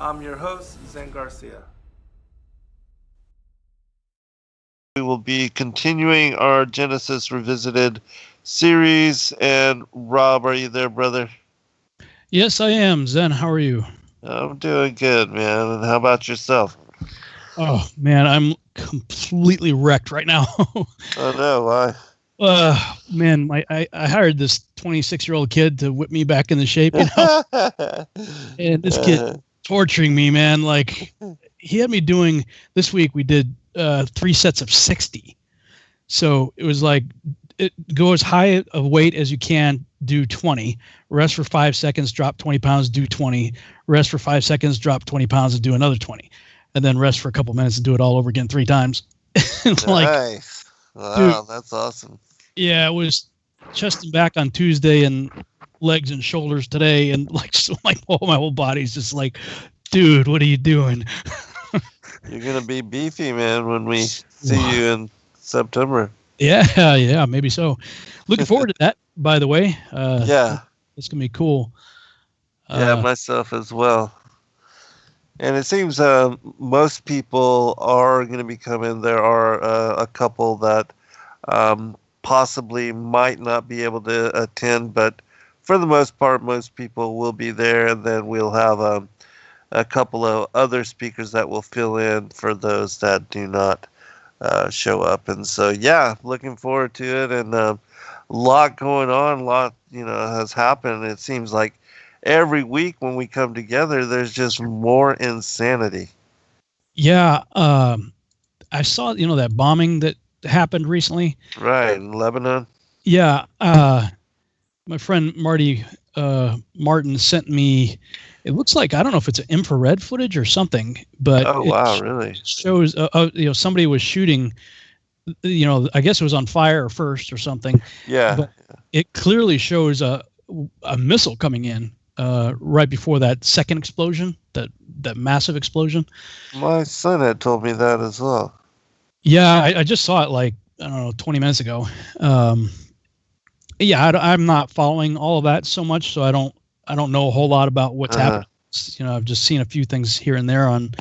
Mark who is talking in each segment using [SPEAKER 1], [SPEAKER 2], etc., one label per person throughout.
[SPEAKER 1] I'm your host, Zen Garcia.
[SPEAKER 2] We will be continuing our Genesis Revisited series. And Rob, are you there, brother?
[SPEAKER 3] Yes, I am. Zen, how are you?
[SPEAKER 2] I'm doing good, man. And how about yourself?
[SPEAKER 3] Oh, man, I'm completely wrecked right now.
[SPEAKER 2] Oh, no, why?
[SPEAKER 3] Man, I hired this 26-year-old kid to whip me back into shape, and this kid torturing me, man. Like, he had me doing, this week we did 3 sets of 60. So it was like, go as high of weight as you can, do 20, rest for 5 seconds, drop 20 pounds, do 20, rest for 5 seconds, drop 20 pounds, and do another 20, and then rest for a couple minutes and do it all over again 3 times. Like,
[SPEAKER 2] nice. Wow,
[SPEAKER 3] dude,
[SPEAKER 2] that's awesome.
[SPEAKER 3] yeah, it was chest and back on Tuesday and legs and shoulders today, and like, so my whole body's just like, dude, what are you doing?
[SPEAKER 2] You're going to be beefy, man, when we see you in September.
[SPEAKER 3] Yeah, maybe so. Looking forward to that, by the way.
[SPEAKER 2] Yeah.
[SPEAKER 3] It's going to be cool.
[SPEAKER 2] Yeah, myself as well. And it seems most people are going to be coming. There are a couple that possibly might not be able to attend, but for the most part, most people will be there. And then we'll have a couple of other speakers that will fill in for those that do not show up. And so, yeah, looking forward to it. And a lot going on, a lot, has happened. It seems like every week when we come together, there's just more insanity.
[SPEAKER 3] Yeah, I saw that bombing that happened recently.
[SPEAKER 2] Right, in Lebanon.
[SPEAKER 3] Yeah, my friend Marty Martin sent me. It looks like, I don't know if it's an infrared footage or something, but
[SPEAKER 2] oh wow, really?
[SPEAKER 3] Shows somebody was shooting. I guess it was on fire first or something.
[SPEAKER 2] Yeah.
[SPEAKER 3] But it clearly shows a missile coming in right before that second explosion, that massive explosion.
[SPEAKER 2] My son had told me that as well.
[SPEAKER 3] Yeah, I just saw it like, I don't know, 20 minutes ago. Yeah, I'm not following all of that so much, so I don't know a whole lot about what's happening. I've just seen a few things here and there on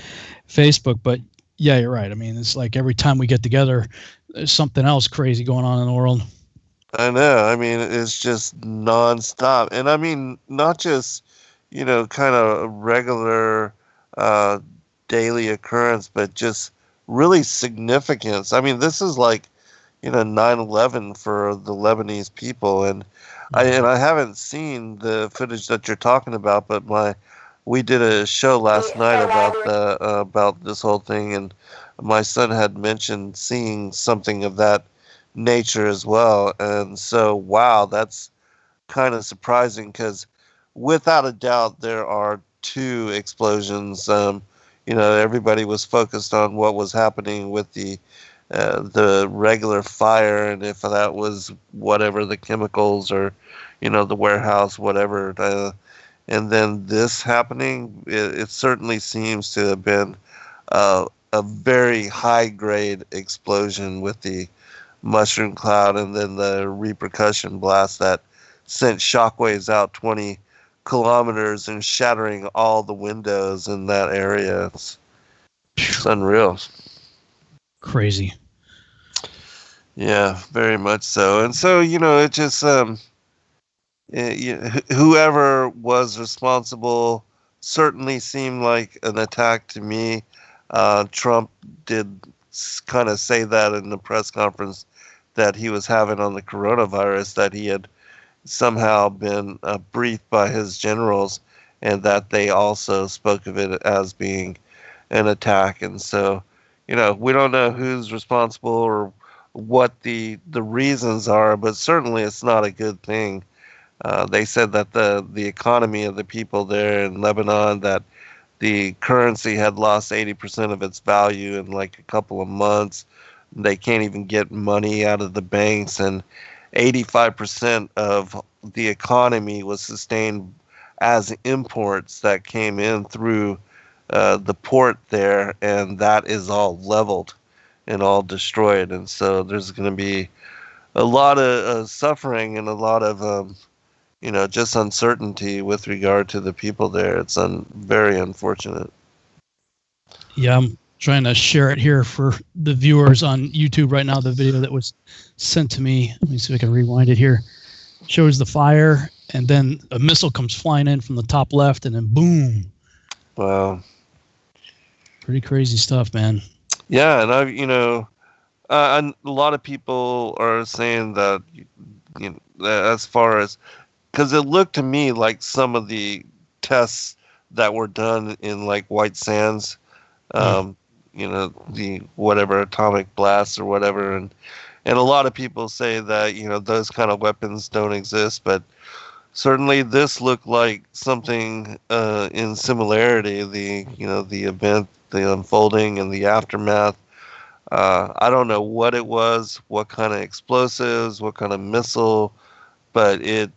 [SPEAKER 3] Facebook, but yeah, you're right. I mean, it's like every time we get together, there's something else crazy going on in the world.
[SPEAKER 2] I know. I mean, it's just nonstop. And I mean, not just, kind of regular daily occurrence, but just really significance. I mean, this is like, 9/11 for the Lebanese people. And I haven't seen the footage that you're talking about, but we did a show last night about this whole thing, and my son had mentioned seeing something of that nature as well. And so, wow, that's kind of surprising because without a doubt, there are 2 explosions. Everybody was focused on what was happening with the regular fire, and if that was whatever the chemicals or, the warehouse, whatever. And then this happening, it certainly seems to have been a very high grade explosion with the mushroom cloud and then the repercussion blast that sent shockwaves out 20 kilometers and shattering all the windows in that area. It's unreal.
[SPEAKER 3] Crazy.
[SPEAKER 2] Yeah, very much so. And so, it just whoever was responsible certainly seemed like an attack to me. Trump did kind of say that in the press conference that he was having on the coronavirus, that he had somehow been briefed by his generals and that they also spoke of it as being an attack. And so, we don't know who's responsible or what the reasons are, but certainly it's not a good thing. They said that the economy of the people there in Lebanon, that the currency had lost 80% of its value in like a couple of months. They can't even get money out of the banks, and 85% of the economy was sustained as imports that came in through the port there, and that is all leveled and all destroyed. And so there's going to be a lot of suffering and a lot of just uncertainty with regard to the people there. It's very unfortunate.
[SPEAKER 3] Yeah, I'm trying to share it here for the viewers on YouTube right now. The video that was sent to me. Let me see if I can rewind it here. Shows the fire, and then a missile comes flying in from the top left, and then boom.
[SPEAKER 2] Wow.
[SPEAKER 3] Pretty crazy stuff, man.
[SPEAKER 2] Yeah, and a lot of people are saying that, that as far as, because it looked to me like some of the tests that were done in like White Sands, the whatever atomic blasts or whatever, and a lot of people say that those kind of weapons don't exist, but certainly this looked like something in similarity. The event, the unfolding, and the aftermath. I don't know what it was, what kind of explosives, what kind of missile, but it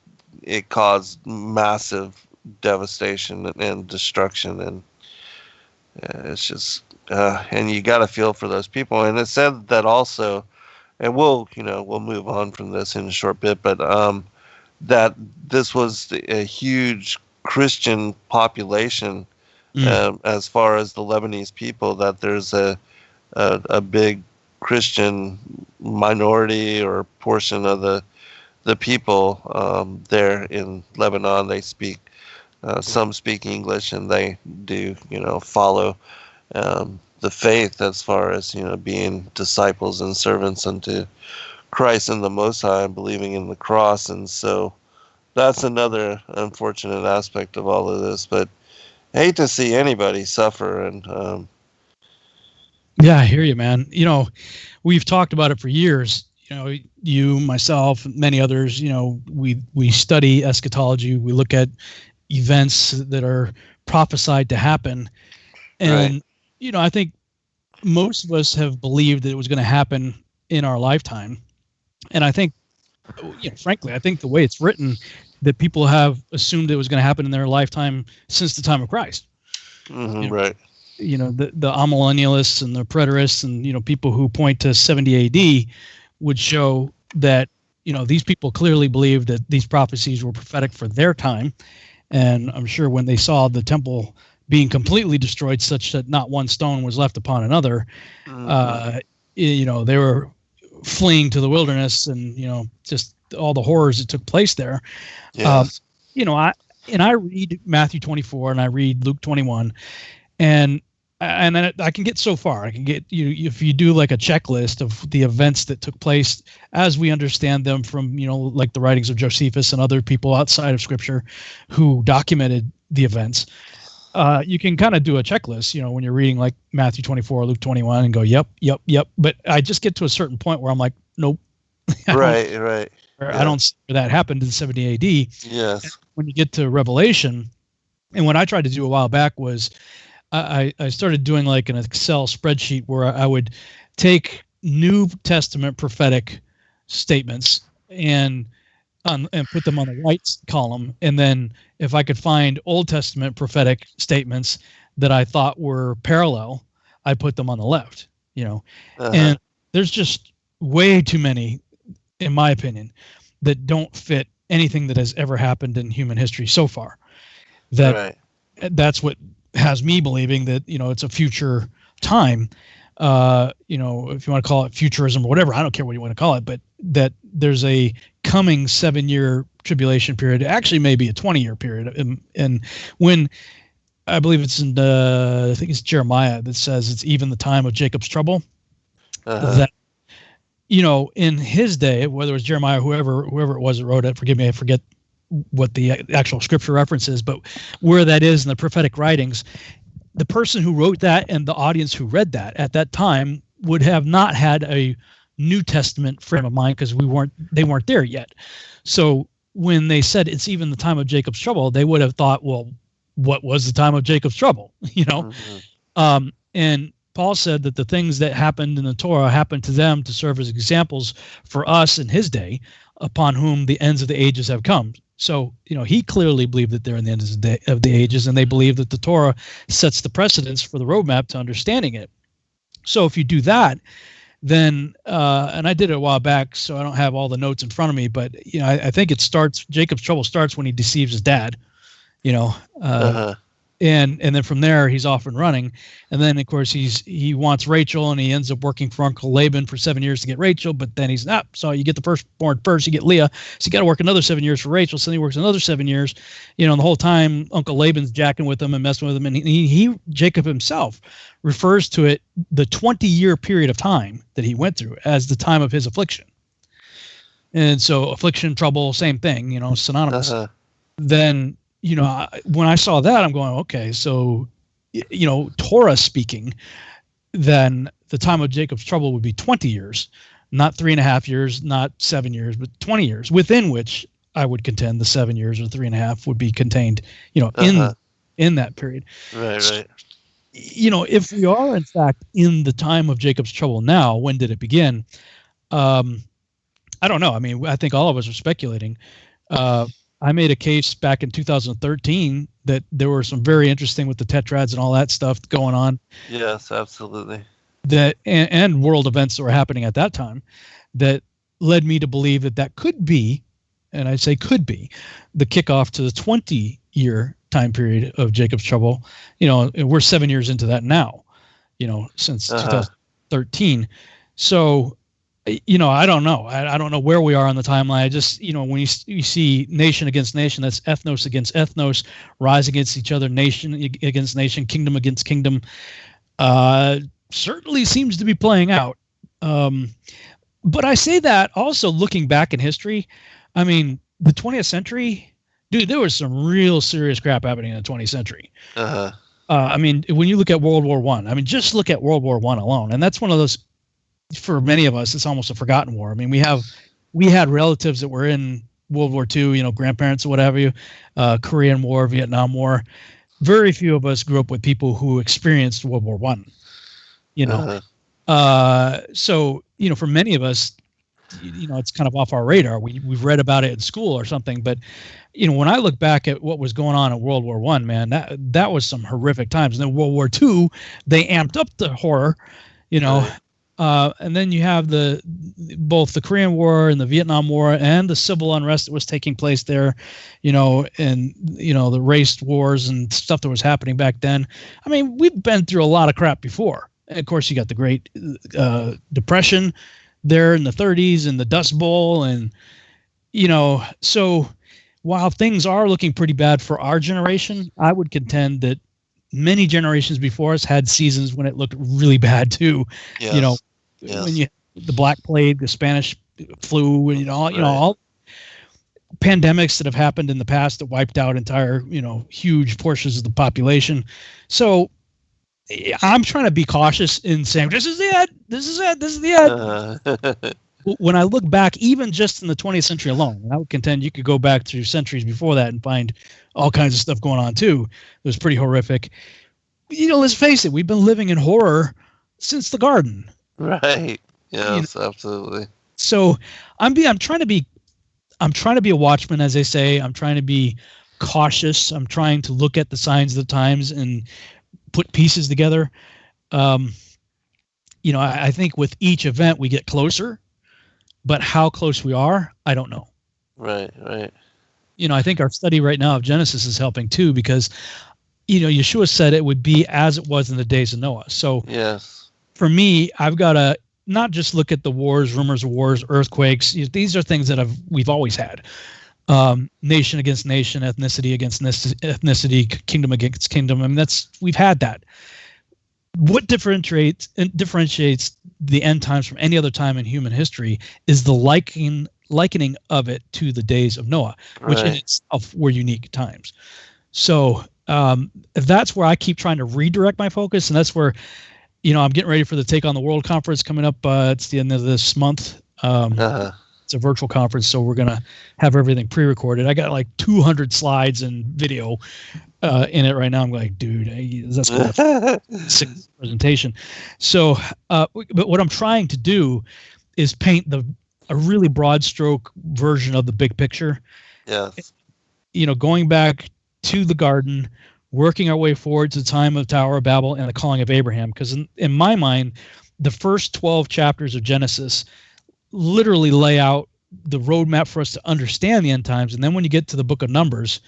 [SPEAKER 2] caused massive devastation and destruction, and it's just and you got to feel for those people. And it said that also, and we'll move on from this in a short bit, but that this was a huge Christian population as far as the Lebanese people, that there's a big Christian minority or portion of the people there in Lebanon. They speak, some speak English, and they do, follow the faith as far as, being disciples and servants unto Christ and the Most High, and believing in the cross. And so that's another unfortunate aspect of all of this, but I hate to see anybody suffer. And
[SPEAKER 3] yeah, I hear you, man. We've talked about it for years. You, myself, many others, we study eschatology. We look at events that are prophesied to happen. And,
[SPEAKER 2] right.
[SPEAKER 3] I think most of us have believed that it was going to happen in our lifetime. And I think, frankly, I think the way it's written, that people have assumed it was going to happen in their lifetime since the time of Christ.
[SPEAKER 2] Mm-hmm, right.
[SPEAKER 3] The amillennialists and the preterists and, people who point to 70 AD would show that, these people clearly believed that these prophecies were prophetic for their time. And I'm sure when they saw the temple being completely destroyed such that not one stone was left upon another, they were fleeing to the wilderness and, just all the horrors that took place there.
[SPEAKER 2] Yes.
[SPEAKER 3] I read Matthew 24 and I read Luke 21, and I can get so far. I can get if you do like a checklist of the events that took place as we understand them from, like the writings of Josephus and other people outside of Scripture who documented the events. You can kind of do a checklist, when you're reading like Matthew 24, Luke 21, and go, yep. But I just get to a certain point where I'm like, nope.
[SPEAKER 2] Right.
[SPEAKER 3] Yeah. I don't see where that happened in 70 AD.
[SPEAKER 2] Yes.
[SPEAKER 3] And when you get to Revelation, and what I tried to do a while back was I started doing like an Excel spreadsheet where I would take New Testament prophetic statements and put them on the right column. And then if I could find Old Testament prophetic statements that I thought were parallel, I put them on the left, and there's just way too many, in my opinion, that don't fit anything that has ever happened in human history so far. That's what has me believing that, it's a future time. If you want to call it futurism or whatever, I don't care what you want to call it, but that there's a coming 7-year tribulation period, actually maybe a 20-year period. And when I believe it's in I think it's Jeremiah that says it's even the time of Jacob's trouble. That, in his day, whether it was Jeremiah, whoever it was that wrote it, forgive me, I forget what the actual scripture reference is, but where that is in the prophetic writings, the person who wrote that and the audience who read that at that time would have not had a New Testament frame of mind, because they weren't there yet. So when they said it's even the time of Jacob's trouble, they would have thought, well, what was the time of Jacob's trouble? And Paul said that the things that happened in the Torah happened to them to serve as examples for us in his day, upon whom the ends of the ages have come. So, he clearly believed that they're in the ends of the ages, and they believe that the Torah sets the precedence for the roadmap to understanding it. So if you do that, then and I did it a while back, so I don't have all the notes in front of me, but I think it starts. Jacob's trouble starts when he deceives his dad. And then from there he's off and running, and then of course he wants Rachel, and he ends up working for Uncle Laban for 7 years to get Rachel, but then he's not. So you get the firstborn first, you get Leah, so you got to work another 7 years for Rachel. So then he works another 7 years, and the whole time Uncle Laban's jacking with him and messing with him, and he Jacob himself refers to it, the 20-year period of time that he went through, as the time of his affliction. And so affliction, trouble, same thing, synonymous. Then when I saw that, I'm going, okay, so, Torah speaking, then the time of Jacob's trouble would be 20 years, not 3.5 years, not 7 years, but 20 years, within which I would contend the 7 years or 3.5 would be contained, in that period.
[SPEAKER 2] Right.
[SPEAKER 3] If we are in fact in the time of Jacob's trouble now, when did it begin? I don't know. I mean, I think all of us are speculating. I made a case back in 2013 that there were some very interesting with the tetrads and all that stuff going on.
[SPEAKER 2] Yes, absolutely.
[SPEAKER 3] That and world events that were happening at that time that led me to believe that could be, and I say could be, the kickoff to the 20-year time period of Jacob's trouble. And we're 7 years into that now, since 2013. So, I don't know. I don't know where we are on the timeline. I just, when you see nation against nation, that's ethnos against ethnos, rise against each other, nation against nation, kingdom against kingdom, certainly seems to be playing out. But I say that also looking back in history. I mean, the 20th century, dude, there was some real serious crap happening in the 20th century. I mean, when you look at World War I mean, just look at World War I alone. And that's one of those, for many of us, it's almost a forgotten war. I mean, we had relatives that were in World War II, grandparents or whatever, Korean War, Vietnam War. Very few of us grew up with people who experienced World War I. So, for many of us, it's kind of off our radar. We've read about it in school or something. But, when I look back at what was going on in World War I, man, that was some horrific times. And then World War II, they amped up the horror, and then you have both the Korean War and the Vietnam War and the civil unrest that was taking place there, and the race wars and stuff that was happening back then. I mean, we've been through a lot of crap before. And of course, you got the Great Depression there in the 30s and the Dust Bowl, and so while things are looking pretty bad for our generation, I would contend that many generations before us had seasons when it looked really bad too.
[SPEAKER 2] Yes.
[SPEAKER 3] When the Black Plague, the Spanish flu, all pandemics that have happened in the past that wiped out entire, huge portions of the population. So I'm trying to be cautious in saying this is it. This is the end. When I look back, even just in the 20th century alone, I would contend you could go back through centuries before that and find all kinds of stuff going on too. It was pretty horrific. Let's face it, we've been living in horror since the garden.
[SPEAKER 2] Right. Yes, absolutely.
[SPEAKER 3] So I'm trying to be a watchman, as they say. I'm trying to be cautious. I'm trying to look at the signs of the times and put pieces together. I think with each event we get closer, but how close we are, I don't know.
[SPEAKER 2] Right.
[SPEAKER 3] I think our study right now of Genesis is helping too, because, Yeshua said it would be as it was in the days of Noah. So
[SPEAKER 2] yes.
[SPEAKER 3] For me, I've got to not just look at the wars, rumors of wars, earthquakes. These are things that we've always had. Nation against nation, ethnicity against ethnicity, kingdom against kingdom. I mean, we've had that. What differentiates the end times from any other time in human history is the likening of it to the days of Noah, which in itself were unique times. So that's where I keep trying to redirect my focus, and that's where I'm getting ready for the Take on the World conference coming up. It's the end of this month. It's a virtual conference, so we're going to have everything pre-recorded. I got like 200 slides and video in it right now. I'm like, dude, that's a presentation. So, but what I'm trying to do is paint a really broad stroke version of the big picture.
[SPEAKER 2] Yes.
[SPEAKER 3] Going back to the garden, working our way forward to the time of Tower of Babel and the calling of Abraham. Because in my mind, the first 12 chapters of Genesis literally lay out the roadmap for us to understand the end times. And then when you get to the book of Numbers,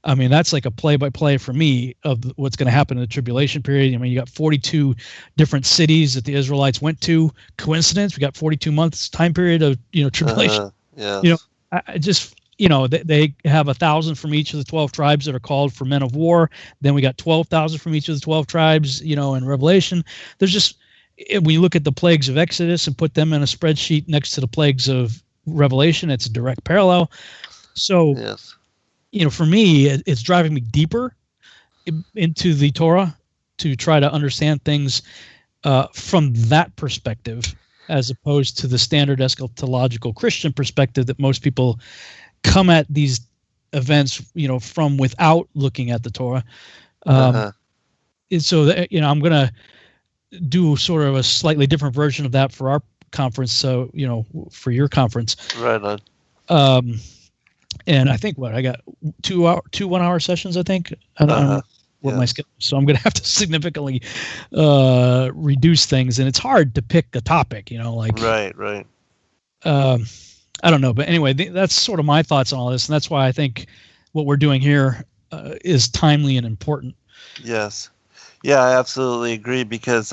[SPEAKER 3] I mean, that's like a play-by-play for me of what's going to happen in the tribulation period. I mean, you got 42 different cities that the Israelites went to. Coincidence? We got 42 months time period of, tribulation.
[SPEAKER 2] Yes.
[SPEAKER 3] I just, they have 1,000 from each of the 12 tribes that are called for men of war. Then we got 12,000 from each of the 12 tribes, in Revelation. There's just, when you look at the plagues of Exodus and put them in a spreadsheet next to the plagues of Revelation, it's a direct parallel. So,
[SPEAKER 2] yes.
[SPEAKER 3] For me, it's driving me deeper into the Torah to try to understand things from that perspective, as opposed to the standard eschatological Christian perspective that most people come at these events, from without looking at the Torah. And so, I'm going to do sort of a slightly different version of that for our conference. So, for your conference.
[SPEAKER 2] Right on.
[SPEAKER 3] And I think I got 2 1-hour sessions, I think. I don't know what my schedule is. So I'm going to have to significantly reduce things. And it's hard to pick a topic,
[SPEAKER 2] Right.
[SPEAKER 3] I don't know. But anyway, that's sort of my thoughts on all this. And that's why I think what we're doing here is timely and important.
[SPEAKER 2] Yes. Yeah, I absolutely agree because,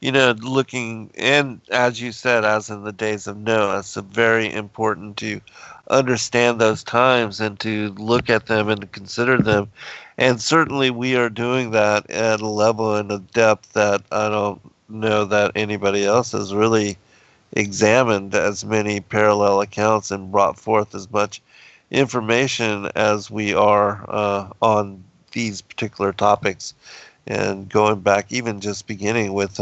[SPEAKER 2] looking, and as you said, as in the days of Noah, it's very important to understand those times and to look at them and to consider them. And certainly we are doing that at a level and a depth that I don't know that anybody else has really examined as many parallel accounts and brought forth as much information as we are on these particular topics. And going back, even just beginning with,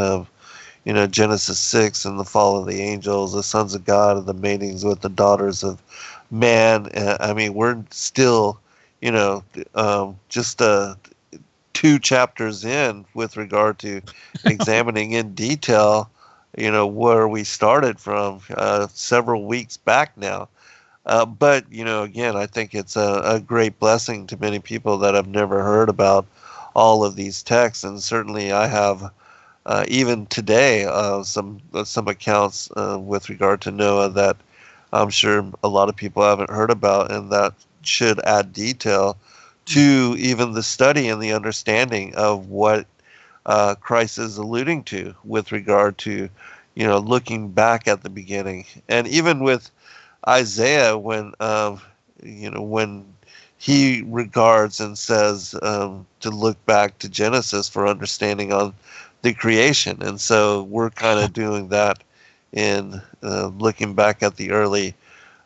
[SPEAKER 2] Genesis 6 and the fall of the angels, the sons of God and the matings with the daughters of man. I mean, we're still, just 2 chapters in with regard to examining in detail, where we started from several weeks back now. But, again, I think it's a great blessing to many people that have never heard about all of these texts. And certainly I have, even today, some accounts with regard to Noah that I'm sure a lot of people haven't heard about, and that should add detail to even the study and the understanding of what Christ is alluding to with regard to, looking back at the beginning. And even with Isaiah, when he regards and says to look back to Genesis for understanding on the creation. And so we're kind of doing that in looking back at the early,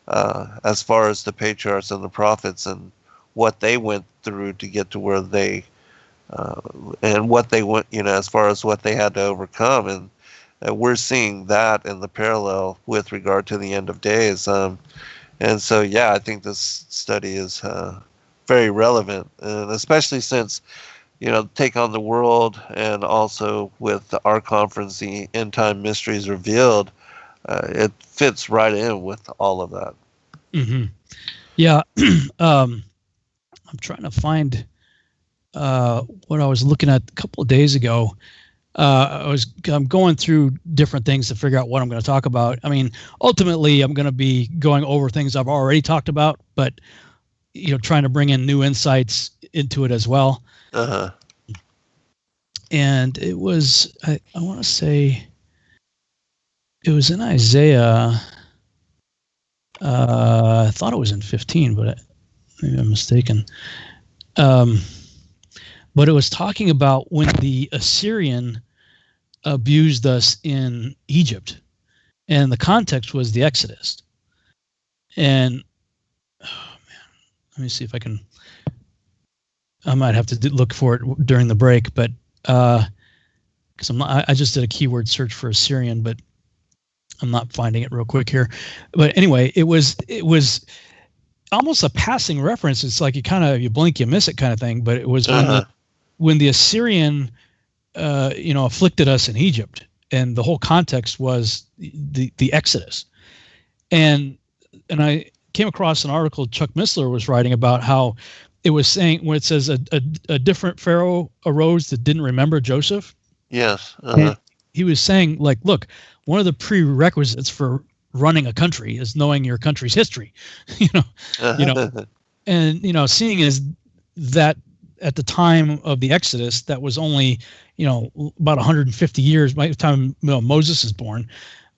[SPEAKER 2] as far as the patriarchs and the prophets and what they went through to get to where they, and what they went, as far as what they had to overcome. And we're seeing that in the parallel with regard to the end of days. And so, yeah, I think this study is very relevant, and especially since, Take on the World and also with our conference, the End Time Mysteries Revealed, it fits right in with all of that.
[SPEAKER 3] Mm-hmm. Yeah. I'm trying to find what I was looking at a couple of days ago. I'm going through different things to figure out what I'm going to talk about. I mean, ultimately, I'm going to be going over things I've already talked about, but trying to bring in new insights into it as well. And it was, I want to say, it was in Isaiah. I thought it was in 15, but maybe I'm mistaken. But it was talking about when the Assyrian abused us in Egypt, and the context was the Exodus. And let me see if I can. I might have to look for it during the break, but because I just did a keyword search for Assyrian, but I'm not finding it real quick here. But anyway, it was almost a passing reference. It's like you blink, you miss it kind of thing. But it was when the Assyrian, afflicted us in Egypt, and the whole context was the Exodus. And I came across an article Chuck Missler was writing about how it was saying, when it says a different Pharaoh arose that didn't remember Joseph.
[SPEAKER 2] Yes.
[SPEAKER 3] And he was saying, like, look, one of the prerequisites for running a country is knowing your country's history, you know, and seeing as that at the time of the Exodus, that was only, about 150 years by the time Moses is born.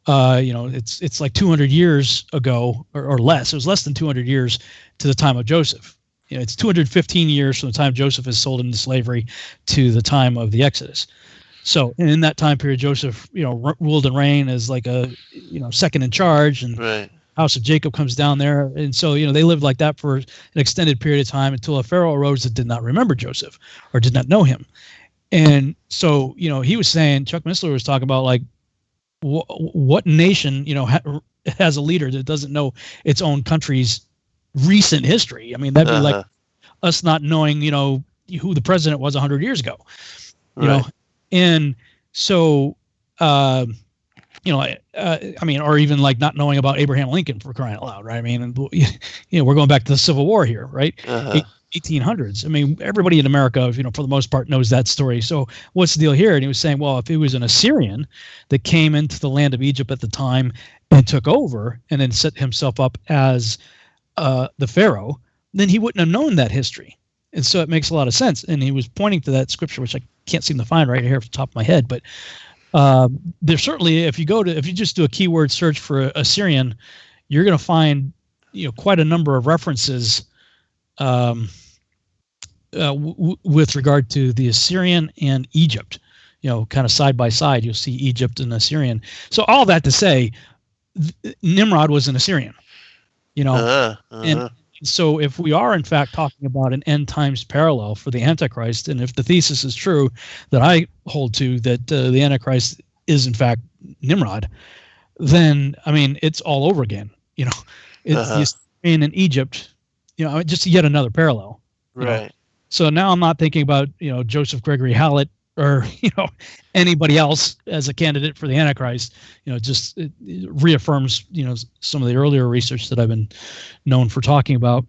[SPEAKER 3] It's like 200 years ago or less. It was less than 200 years to the time of Joseph. It's 215 years from the time Joseph is sold into slavery to the time of the Exodus. So in that time period, Joseph, ruled and reigned as like a, second in charge, and
[SPEAKER 2] Right.
[SPEAKER 3] House of Jacob comes down there. And so, they lived like that for an extended period of time until a Pharaoh arose that did not remember Joseph or did not know him. And so, he was saying, Chuck Missler was talking about, like, what nation, has a leader that doesn't know its own country's recent history. I mean, that'd be like us not knowing, who the president was 100 years ago, and so, I mean, or even like not knowing about Abraham Lincoln, for crying out loud, right? I mean, we're going back to the Civil War here, right? 1800s. I mean, everybody in America, for the most part, knows that story. So what's the deal here? And he was saying, well, if it was an Assyrian that came into the land of Egypt at the time and took over and then set himself up as the Pharaoh, then he wouldn't have known that history. And so it makes a lot of sense. And he was pointing to that scripture, which I can't seem to find right here off the top of my head. But there's certainly, if you just do a keyword search for Assyrian, you're going to find, quite a number of references with regard to the Assyrian and Egypt, kind of side by side. You'll see Egypt and Assyrian. So all that to say, Nimrod was an Assyrian, and so if we are in fact talking about an end times parallel for the Antichrist, and if the thesis is true that I hold to, that the Antichrist is in fact Nimrod, then I mean it's all over again. It's the Assyrian and Egypt, just yet another parallel.
[SPEAKER 2] Right.
[SPEAKER 3] So now I'm not thinking about Joseph Gregory Hallett or anybody else as a candidate for the Antichrist. It reaffirms some of the earlier research that I've been known for talking about.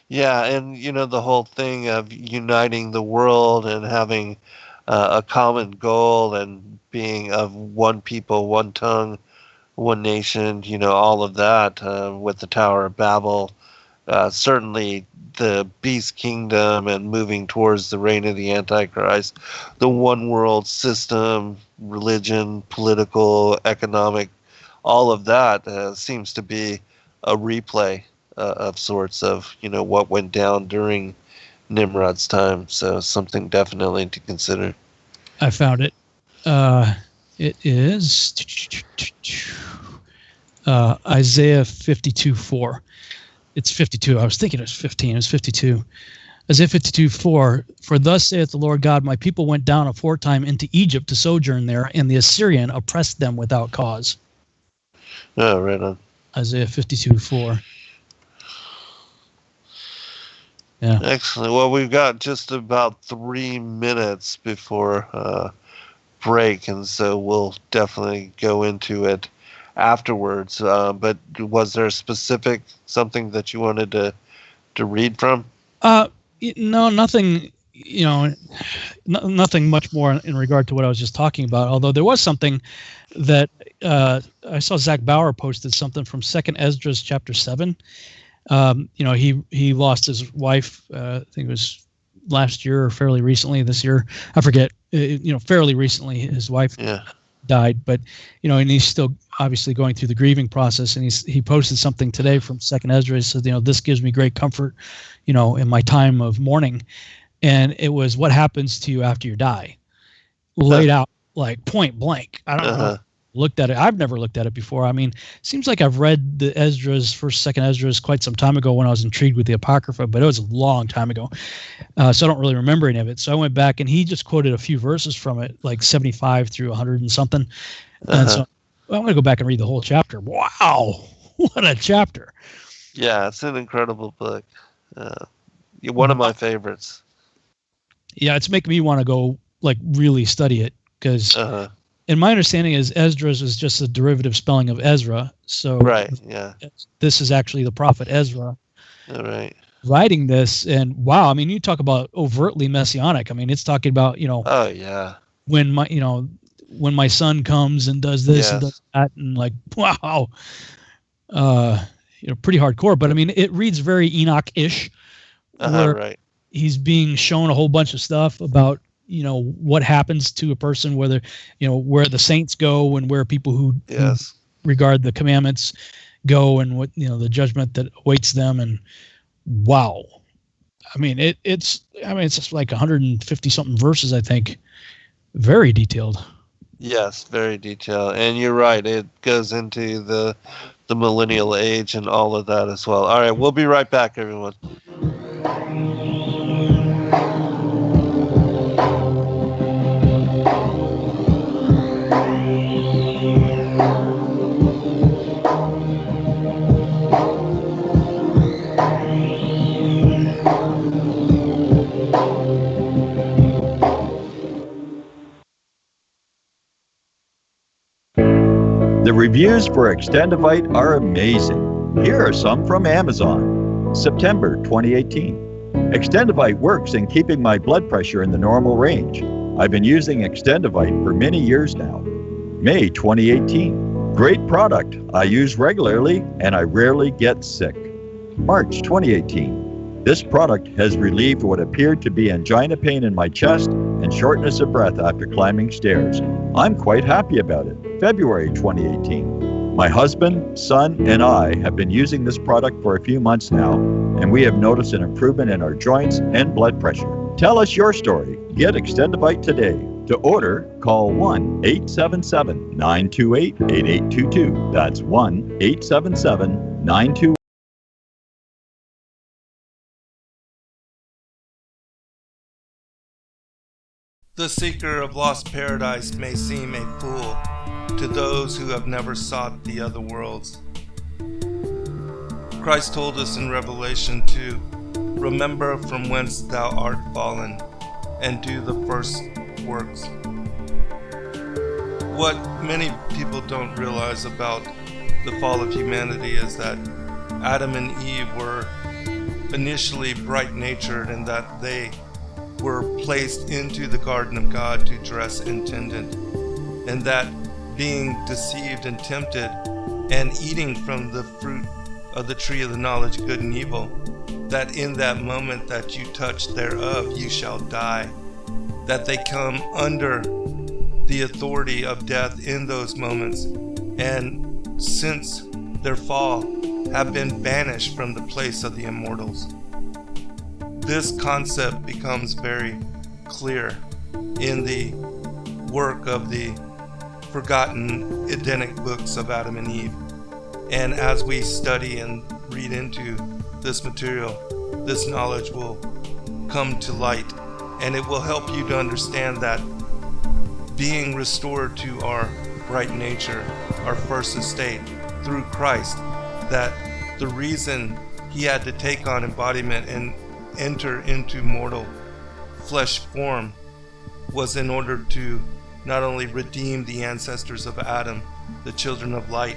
[SPEAKER 2] Yeah, and the whole thing of uniting the world and having a common goal and being of one people, one tongue, one nation, all of that with the Tower of Babel. Certainly the beast kingdom and moving towards the reign of the Antichrist, the one world system, religion, political, economic, all of that seems to be a replay of sorts of, what went down during Nimrod's time. So something definitely to consider.
[SPEAKER 3] I found it. It is Isaiah 52:4. It's 52. I was thinking it was 15. It was 52. Isaiah 52:4. For thus saith the Lord God, my people went down aforetime into Egypt to sojourn there, and the Assyrian oppressed them without cause.
[SPEAKER 2] Oh, right on.
[SPEAKER 3] Isaiah 52:4. Yeah.
[SPEAKER 2] Excellent. Well, we've got just about 3 minutes before break, and so we'll definitely go into it afterwards. But was there a specific something that you wanted to read from?
[SPEAKER 3] No, nothing. Nothing much more in regard to what I was just talking about. Although there was something that I saw Zach Bauer posted something from 2nd Ezra chapter 7. He lost his wife. I think it was last year or fairly recently. This year, I forget. Fairly recently, his wife died, but and he's still obviously going through the grieving process. And he posted something today from 2nd Ezra. He said, this gives me great comfort, in my time of mourning. And it was what happens to you after you die, laid out like point blank. I don't know. Looked at it. I've never looked at it before. I mean, seems like I've read the Esdras, 1st, 2nd Esdras quite some time ago when I was intrigued with the Apocrypha, but it was a long time ago. So I don't really remember any of it. So I went back and he just quoted a few verses from it, like 75 through 100 and something. And so I'm going to go back and read the whole chapter. Wow. What a chapter.
[SPEAKER 2] Yeah, it's an incredible book. One of my favorites.
[SPEAKER 3] Yeah, it's making me want to go like really study it because and my understanding is Esdras is just a derivative spelling of Ezra. So
[SPEAKER 2] right, yeah.
[SPEAKER 3] This is actually the prophet Ezra writing this. And wow, I mean, you talk about overtly messianic. I mean, it's talking about,
[SPEAKER 2] oh, yeah.
[SPEAKER 3] when my son comes and does this and does that, and like, wow, pretty hardcore. But I mean, it reads very Enoch-ish, where
[SPEAKER 2] right.
[SPEAKER 3] he's being shown a whole bunch of stuff about what happens to a person, whether where the saints go and where people who regard the commandments go, and what the judgment that awaits them. And wow, I mean it's just like 150 something verses, I think. Very detailed.
[SPEAKER 2] Yes, very detailed. And you're right, it goes into the millennial age and all of that as well. All right, we'll be right back, everyone.
[SPEAKER 4] The reviews for Extendivite are amazing. Here are some from Amazon. September 2018. Extendivite works in keeping my blood pressure in the normal range. I've been using Extendivite for many years now. May 2018. Great product. I use regularly and I rarely get sick. March 2018. This product has relieved what appeared to be angina pain in my chest and shortness of breath after climbing stairs. I'm quite happy about it. February 2018. My husband, son, and I have been using this product for a few months now, and we have noticed an improvement in our joints and blood pressure. Tell us your story. Get Extendivite today. To order, call 1-877-928-8822. That's 1-877-928.
[SPEAKER 1] The seeker of lost paradise may seem a fool to those who have never sought the other worlds. Christ told us in Revelation 2, "Remember from whence thou art fallen, and do the first works." What many people don't realize about the fall of humanity is that Adam and Eve were initially bright-natured, and that they were placed into the garden of God to dress and tend it, and that being deceived and tempted and eating from the fruit of the tree of the knowledge of good and evil, that in that moment that you touch thereof you shall die, that they come under the authority of death in those moments, and since their fall have been banished from the place of the immortals. This concept becomes very clear in the work of the forgotten Edenic books of Adam and Eve. And as we study and read into this material, this knowledge will come to light, and it will help you to understand that being restored to our bright nature, our first estate through Christ, that the reason he had to take on embodiment and enter into mortal flesh form was in order to not only redeem the ancestors of Adam, the children of light,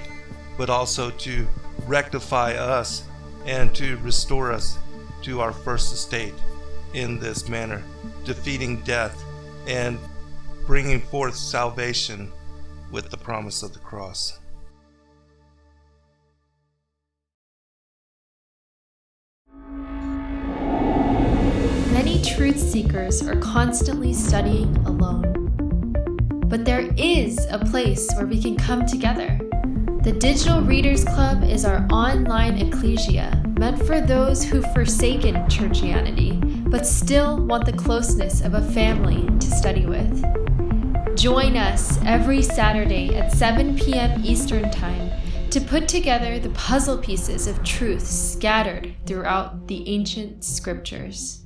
[SPEAKER 1] but also to rectify us and to restore us to our first estate in this manner, defeating death and bringing forth salvation with the promise of the cross.
[SPEAKER 5] Many truth seekers are constantly studying alone. But there is a place where we can come together. The Digital Readers Club is our online ecclesia meant for those who've forsaken churchianity, but still want the closeness of a family to study with. Join us every Saturday at 7 p.m. Eastern Time to put together the puzzle pieces of truth scattered throughout the ancient scriptures.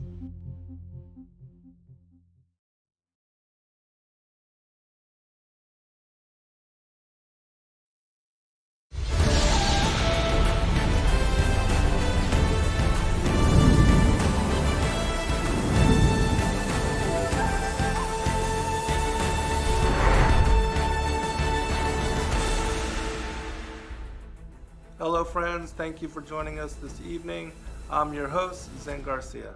[SPEAKER 1] Hello friends, thank you for joining us this evening. I'm your host, Zen Garcia.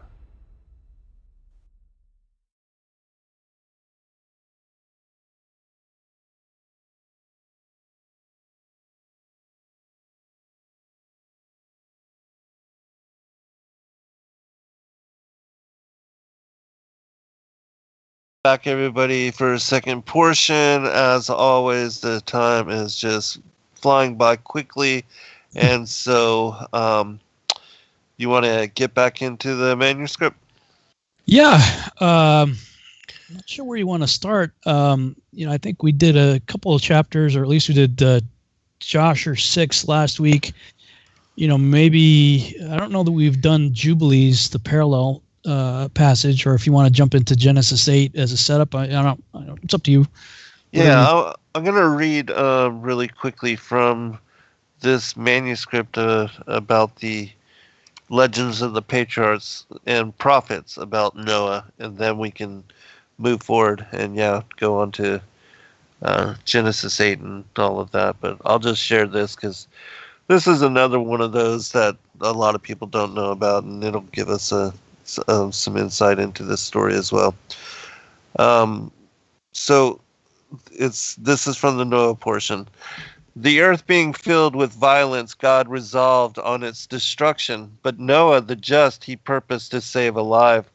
[SPEAKER 2] back, everybody, for a second portion. As always, the time is just flying by quickly. And so, you want to get back into the manuscript?
[SPEAKER 3] Yeah. I'm not sure where you want to start. I think we did a couple of chapters, or at least we did Josh or 6 last week. Maybe, I don't know that we've done Jubilees, the parallel passage, or if you want to jump into Genesis 8 as a setup. I don't, it's up to you.
[SPEAKER 2] Yeah, I'm going to read really quickly from this manuscript about the legends of the patriarchs and prophets about Noah, and then we can move forward and go on to Genesis 8 and all of that. But I'll just share this because this is another one of those that a lot of people don't know about, and it'll give us some insight into this story as well. So this is from the Noah portion. The earth being filled with violence, God resolved on its destruction, but Noah the just he purposed to save alive.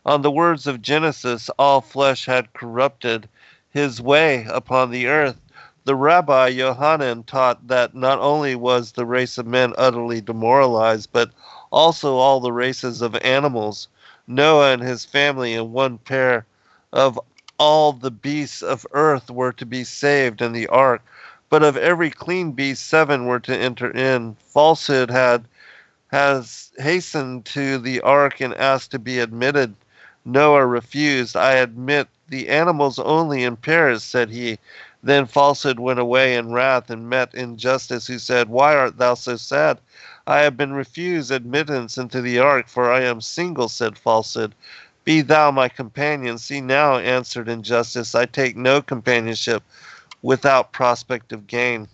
[SPEAKER 2] On the words of Genesis, all flesh had corrupted his way upon the earth. The Rabbi Yohanan taught that not only was the race of men utterly demoralized, but also all the races of animals. Noah and his family and one pair of all the beasts of earth were to be saved in the ark. But of every clean beast, 7 were to enter in. Falsehood has hastened to the ark and asked to be admitted. Noah refused. I admit the animals only in pairs, said he. Then Falsehood went away in wrath and met Injustice, who said, Why art thou so sad? I have been refused admittance into the ark, for I am single, said Falsehood. Be thou my companion. See now, answered Injustice, I take no companionship without prospect of gain.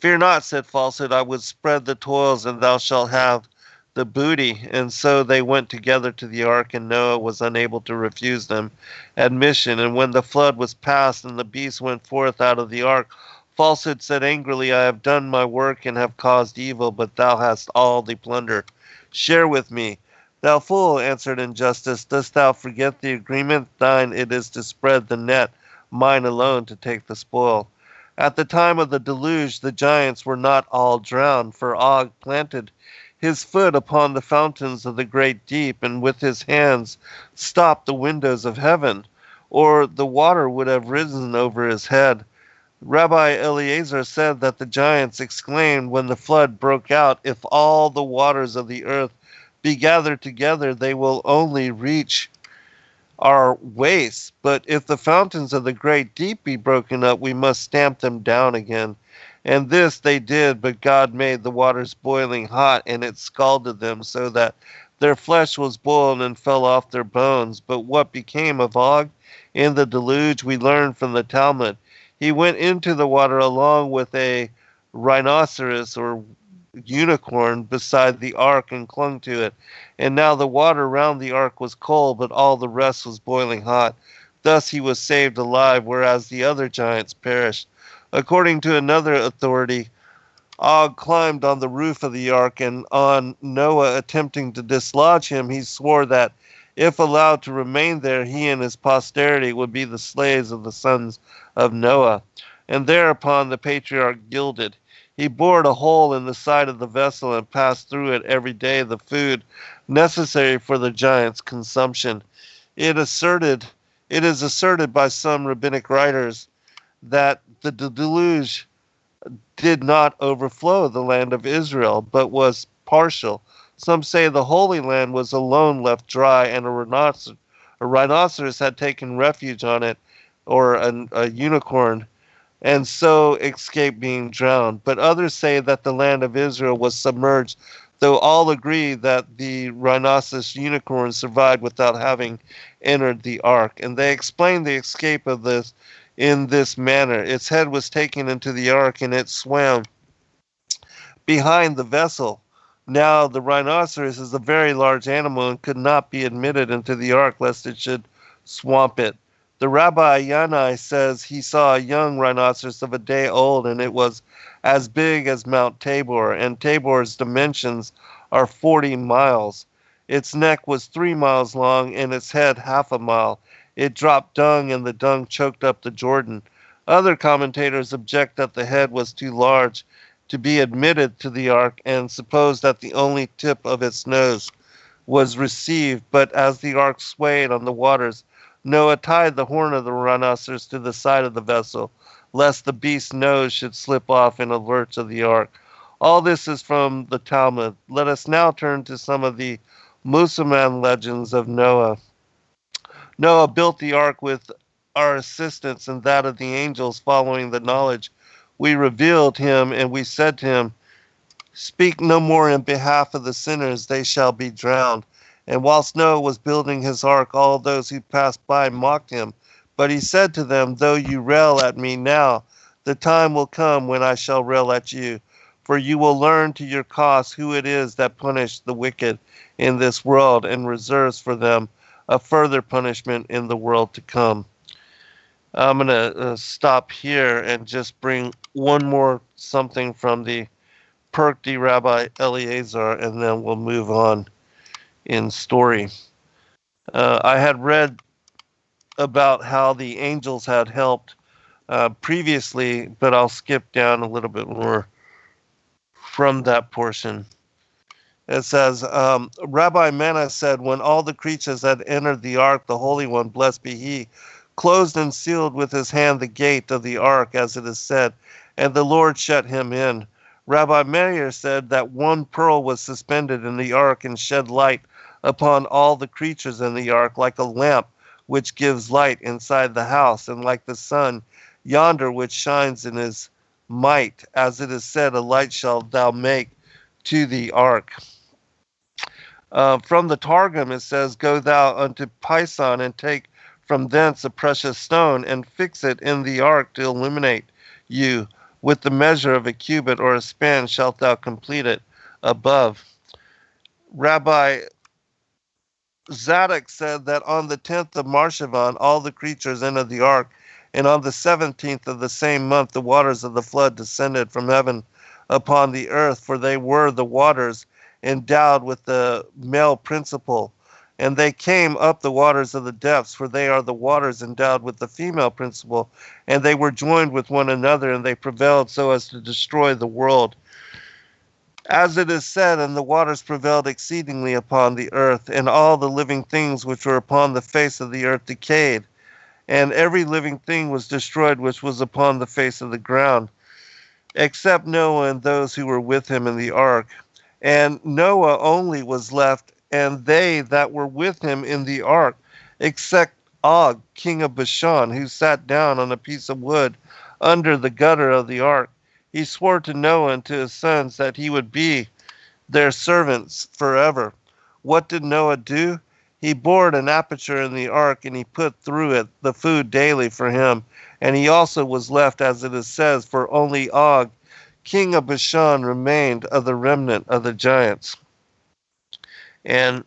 [SPEAKER 2] Fear not, said Falsehood, I would spread the toils, and thou shalt have the booty. And so they went together to the ark, and Noah was unable to refuse them admission. And when the flood was past, and the beasts went forth out of the ark, Falsehood said angrily, I have done my work and have caused evil, but thou hast all the plunder. Share with me. Thou fool, answered Injustice, dost thou forget the agreement? Thine it is to spread the net, mine alone to take the spoil. At the time of the deluge, the giants were not all drowned, for Og planted his foot upon the fountains of the great deep, and with his hands stopped the windows of heaven, or the water would have risen over his head. Rabbi Eliezer said that the giants exclaimed when the flood broke out, If all the waters of the earth be gathered together, they will only reach our waist. But if the fountains of the great deep be broken up, we must stamp them down again. And this they did, but God made the waters boiling hot, and it scalded them, so that their flesh was boiled and fell off their bones. But what became of Og in the deluge, we learn from the Talmud. He went into the water along with a rhinoceros or unicorn beside the ark and clung to it. And now the water round the ark was cold, but all the rest was boiling hot. Thus he was saved alive, whereas the other giants perished. According to another authority, Og climbed on the roof of the ark, and on Noah attempting to dislodge him, he swore that if allowed to remain there, he and his posterity would be the slaves of the sons of Noah. And thereupon the patriarch yielded. He bored a hole in the side of the vessel and passed through it every day the food necessary for the giants' consumption. It is asserted by some rabbinic writers that the deluge did not overflow the land of Israel, but was partial. Some say the Holy Land was alone left dry, and a rhinoceros had taken refuge on it, or a unicorn, and so escaped being drowned. But others say that the land of Israel was submerged, though all agree that the rhinoceros unicorn survived without having entered the ark. And they explain the escape of this in this manner. Its head was taken into the ark, and it swam behind the vessel. Now the rhinoceros is a very large animal and could not be admitted into the ark lest it should swamp it. The Rabbi Yanai says he saw a young rhinoceros of a day old, and it was as big as Mount Tabor, and Tabor's dimensions are 40 miles. Its neck was 3 miles long, and its head 1/2 mile. it dropped dung, and the dung choked up the Jordan. Other commentators object that the head was too large to be admitted to the ark, and suppose that the only tip of its nose was received. But as the ark swayed on the waters, Noah tied the horn of the rhinoceros to the side of the vessel, lest the beast's nose should slip off in a lurch of the ark. All this is from the Talmud. Let us now turn to some of the Musulman legends of Noah. Noah built the ark with our assistance and that of the angels, following the knowledge we revealed him, and we said to him, speak no more in behalf of the sinners, they shall be drowned. And whilst Noah was building his ark, all those who passed by mocked him. But he said to them, though you rail at me now, the time will come when I shall rail at you. For you will learn to your cost who it is that punished the wicked in this world and reserves for them a further punishment in the world to come. I'm going to stop here and just bring one more something from the Perkdi Rabbi Eleazar, and then we'll move on in story. I had read about how the angels had helped previously, but I'll skip down a little bit more from that portion. It says, Rabbi Manna said, when all the creatures had entered the ark, the Holy One, blessed be he, closed and sealed with his hand the gate of the ark, as it is said, and the Lord shut him in. Rabbi Meir said that one pearl was suspended in the ark and shed light upon all the creatures in the ark, like a lamp which gives light inside the house, and like the sun yonder which shines in his might, as it is said, a light shalt thou make to the ark. From the Targum it says, go thou unto Pison and take from thence a precious stone and fix it in the ark to illuminate you. With the measure of a cubit or a span shalt thou complete it above. Rabbi Zadok said that on the 10th of Marshavan all the creatures entered the ark, and on the 17th of the same month the waters of the flood descended from heaven upon the earth, for they were the waters endowed with the male principle. And they came up the waters of the depths, for they are the waters endowed with the female principle. And they were joined with one another, and they prevailed so as to destroy the world. As it is said, and the waters prevailed exceedingly upon the earth, and all the living things which were upon the face of the earth decayed. And every living thing was destroyed which was upon the face of the ground, except Noah and those who were with him in the ark. And Noah only was left, and they that were with him in the ark, except Og, king of Bashan, who sat down on a piece of wood under the gutter of the ark. He swore to Noah and to his sons that he would be their servants forever. What did Noah do? He bored an aperture in the ark, and he put through it the food daily for him. And he also was left, as it is says, for only Og, king of Bashan, remained of the remnant of the giants. And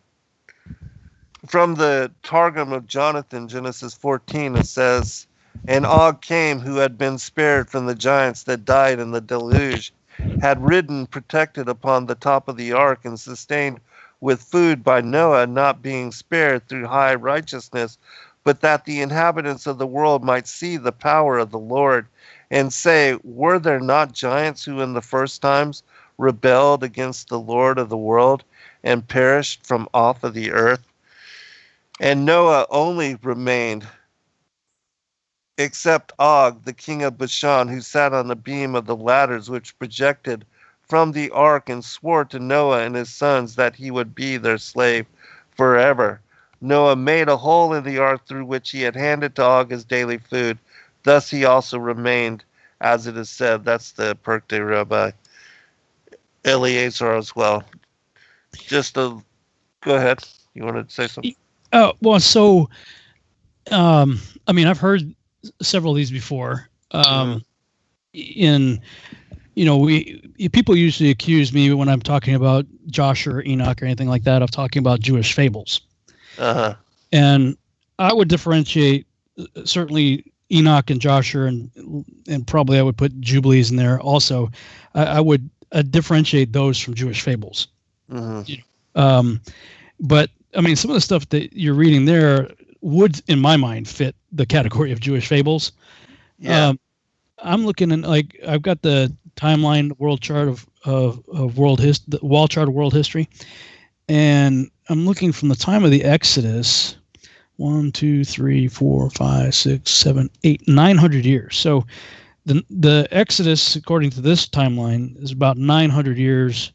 [SPEAKER 2] from the Targum of Jonathan, Genesis 14, it says, and Og came, who had been spared from the giants that died in the deluge, had ridden protected upon the top of the ark, and sustained with food by Noah, not being spared through high righteousness, but that the inhabitants of the world might see the power of the Lord, and say, were there not giants who in the first times rebelled against the Lord of the world, and perished from off of the earth? And Noah only remained, except Og, the king of Bashan, who sat on the beam of the ladders which projected from the ark, and swore to Noah and his sons that he would be their slave forever. Noah made a hole in the ark through which he had handed to Og his daily food. Thus he also remained, as it is said. That's the Perkdi Rabbi Eleazar as well. Go ahead. You wanted to say something?
[SPEAKER 3] Well, so, I mean, I've heard several of these before. People usually accuse me when I'm talking about Joshua or Enoch or anything like that of talking about Jewish fables.
[SPEAKER 2] Uh-huh.
[SPEAKER 3] And I would differentiate certainly Enoch and Joshua, and probably I would put Jubilees in there also. I would differentiate those from Jewish fables.
[SPEAKER 2] Mm-hmm.
[SPEAKER 3] But I mean, some of the stuff that you're reading there would, in my mind, fit the category of Jewish fables.
[SPEAKER 2] Yeah.
[SPEAKER 3] I'm looking at, like, I've got the timeline, the world chart of world the wall chart of world history, and I'm looking from the time of the Exodus, 1, 2, 3, 4, 5, 6, 7, 8, 900 years. So the Exodus, according to this timeline, is about 900 years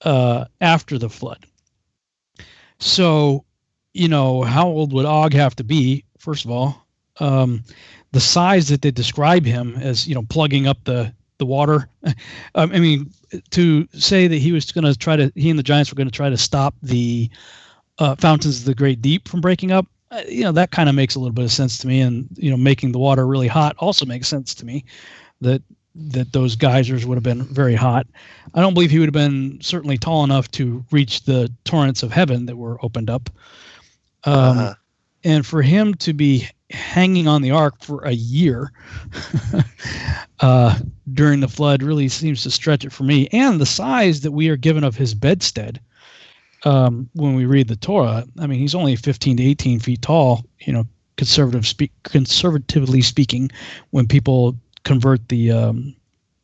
[SPEAKER 3] after the flood. So, how old would Og have to be? First of all, the size that they describe him as, plugging up the water. I mean, to say that he was going to he and the giants were going to try to stop the fountains of the great deep from breaking up, that kind of makes a little bit of sense to me. And, making the water really hot also makes sense to me, that those geysers would have been very hot. I don't believe he would have been certainly tall enough to reach the torrents of heaven that were opened up. And for him to be hanging on the ark for a year during the flood really seems to stretch it for me. And the size that we are given of his bedstead, when we read the Torah, I mean, he's only 15 to 18 feet tall, conservatively speaking, when people convert the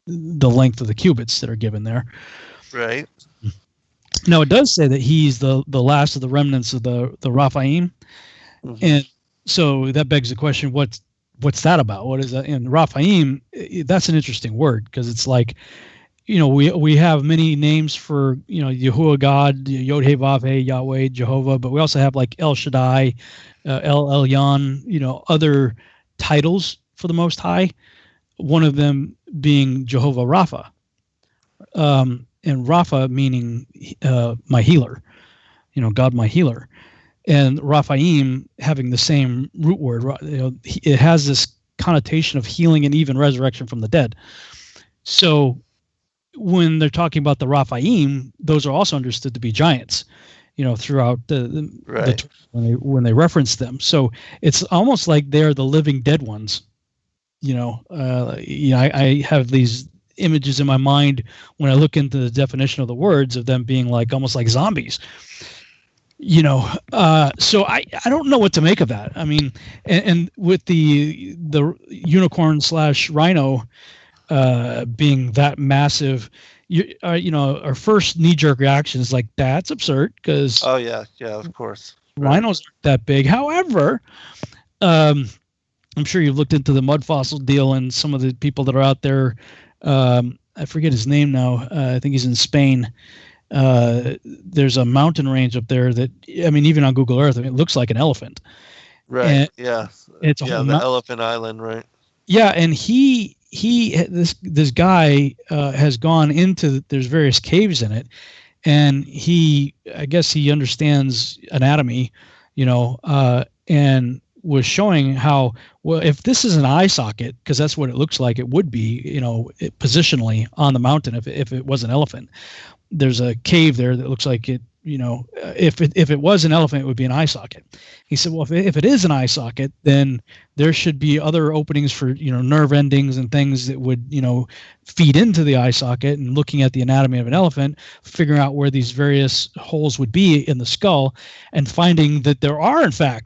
[SPEAKER 3] length of the cubits that are given there.
[SPEAKER 2] Right.
[SPEAKER 3] Now, it does say that he's the last of the remnants of the Raphaim. Mm-hmm. And so that begs the question, what's that about? What is that? And Raphaim, that's an interesting word, because it's like, we have many names for, Yahuwah God, Yod-Heh-Vav-Heh, Yahweh, Jehovah, but we also have like El Shaddai, El Elyon, other titles for the Most High, one of them being Jehovah Rapha, and Rapha meaning my healer, God my healer. And Raphaim having the same root word, it has this connotation of healing and even resurrection from the dead. So when they're talking about the Raphaim, those are also understood to be giants, throughout the when they reference them. So it's almost like they're the living dead ones. I have these images in my mind when I look into the definition of the words of them being like almost like zombies. So I don't know what to make of that. I mean, and with the unicorn / rhino being that massive, our first knee-jerk reaction is like, that's absurd, because
[SPEAKER 2] of course,
[SPEAKER 3] rhinos aren't that big. However, I'm sure you've looked into the mud fossil deal, and some of the people that are out there, I forget his name now. I think he's in Spain. There's a mountain range up there that, I mean, even on Google Earth, it looks like an elephant.
[SPEAKER 2] Right.
[SPEAKER 3] And
[SPEAKER 2] it's the elephant island, right?
[SPEAKER 3] Yeah, and this guy has gone into, there's various caves in it, and I guess he understands anatomy, and was showing how, well, if this is an eye socket, because that's what it looks like it would be, positionally on the mountain, if it was an elephant. There's a cave there that looks like it, if it was an elephant, it would be an eye socket. He said, well, if it is an eye socket, then there should be other openings for, nerve endings and things that would, feed into the eye socket. And looking at the anatomy of an elephant, figuring out where these various holes would be in the skull, and finding that there are, in fact,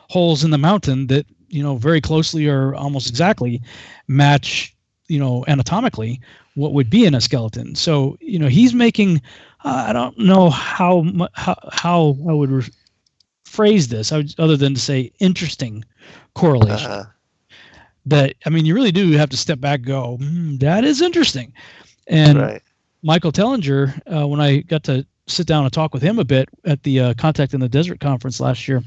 [SPEAKER 3] holes in the mountain that, very closely or almost exactly match, anatomically what would be in a skeleton. So, he's making, I don't know how I would phrase this, other than to say interesting correlation. That, I mean, you really do have to step back and go, that is interesting. And Michael Tellinger, when I got to sit down and talk with him a bit at the Contact in the Desert conference last year,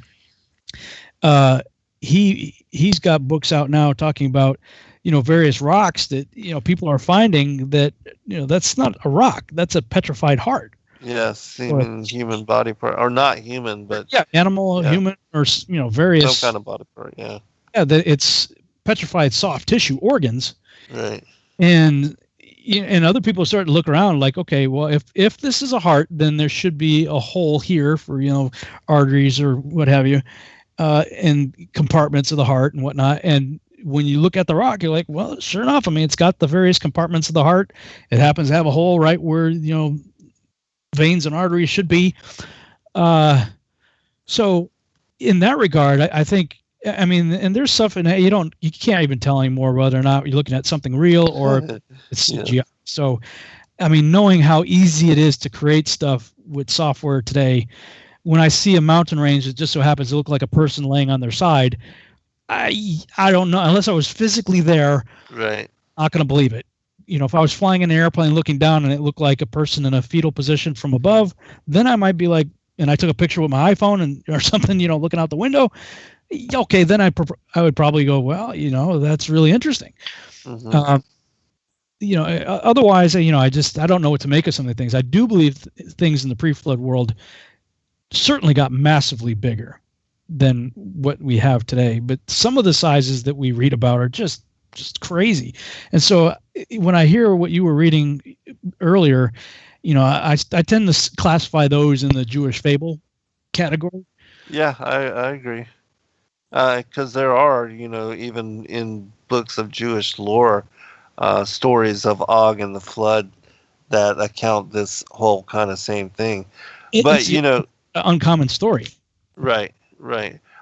[SPEAKER 3] he's got books out now talking about, various rocks that, people are finding that, that's not a rock, that's a petrified heart.
[SPEAKER 2] Yes, human body part, or not human, but
[SPEAKER 3] animal, human, or various
[SPEAKER 2] some kind of body part. Yeah,
[SPEAKER 3] that it's petrified soft tissue organs.
[SPEAKER 2] Right.
[SPEAKER 3] And other people start to look around like, okay, well, if this is a heart, then there should be a hole here for arteries or what have you, and compartments of the heart and whatnot. And when you look at the rock, you're like, well, sure enough, I mean, it's got the various compartments of the heart. It happens to have a hole right where veins and arteries should be. So in that regard, I think, I mean, and there's stuff, and you can't even tell anymore whether or not you're looking at something real or it's CGI.
[SPEAKER 2] Yeah.
[SPEAKER 3] So, I mean, knowing how easy it is to create stuff with software today, when I see a mountain range that just so happens to look like a person laying on their side, I don't know, unless I was physically there,
[SPEAKER 2] Right.
[SPEAKER 3] not going to believe it. If I was flying in an airplane looking down and it looked like a person in a fetal position from above, then I might be like, and I took a picture with my iPhone or something, looking out the window. Okay, then I would probably go, well, that's really interesting.
[SPEAKER 2] Mm-hmm.
[SPEAKER 3] Otherwise, I don't know what to make of some of the things. I do believe things in the pre-flood world certainly got massively bigger than what we have today. But some of the sizes that we read about are just crazy. And so when I hear what you were reading earlier, I tend to classify those in the Jewish fable category.
[SPEAKER 2] Yeah, I agree. Because there are, even in books of Jewish lore, stories of Og and the flood that account this whole kind of same thing. But,
[SPEAKER 3] An uncommon story.
[SPEAKER 2] Right.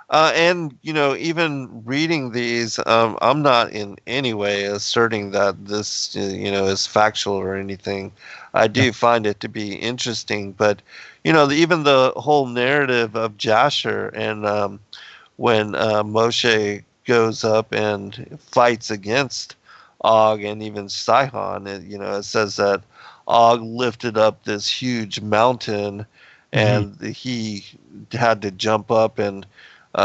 [SPEAKER 2] And, even reading these, I'm not in any way asserting that this, is factual or anything. I do find it to be interesting. But, even the whole narrative of Jasher and when Moshe goes up and fights against Og and even Sihon, it says that Og lifted up this huge mountain and he had to jump up and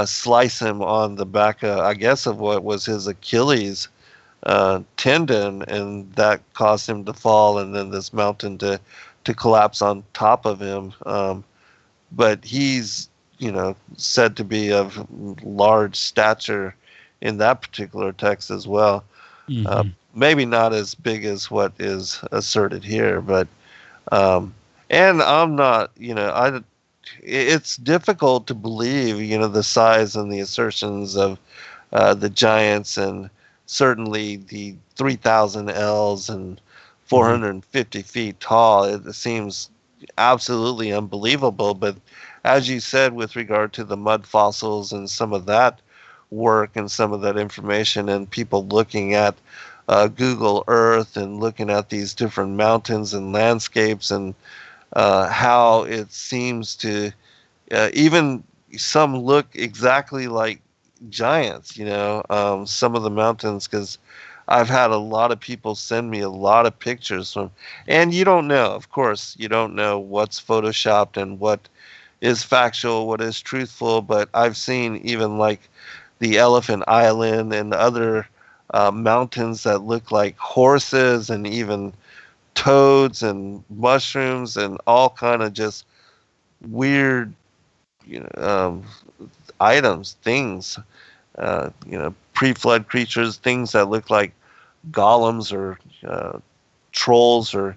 [SPEAKER 2] slice him on the back, I guess, of what was his Achilles tendon, and that caused him to fall, and then this mountain to collapse on top of him. But he's, said to be of large stature in that particular text as well. Maybe not as big as what is asserted here, but and I'm not, it's difficult to believe, the size and the assertions of the giants, and certainly the 3,000 ells and 450 feet tall. It seems absolutely unbelievable. But as you said, with regard to the mud fossils and some of that work and some of that information, and people looking at Google Earth and looking at these different mountains and landscapes, and how it seems to even some look exactly like giants, some of the mountains, because I've had a lot of people send me a lot of pictures from, and you don't know, of course, you don't know what's photoshopped and what is factual, what is truthful, but I've seen even like the Elephant Island and other mountains that look like horses, and even toads and mushrooms and all kind of just weird, items, things, pre-flood creatures, things that look like golems or trolls or,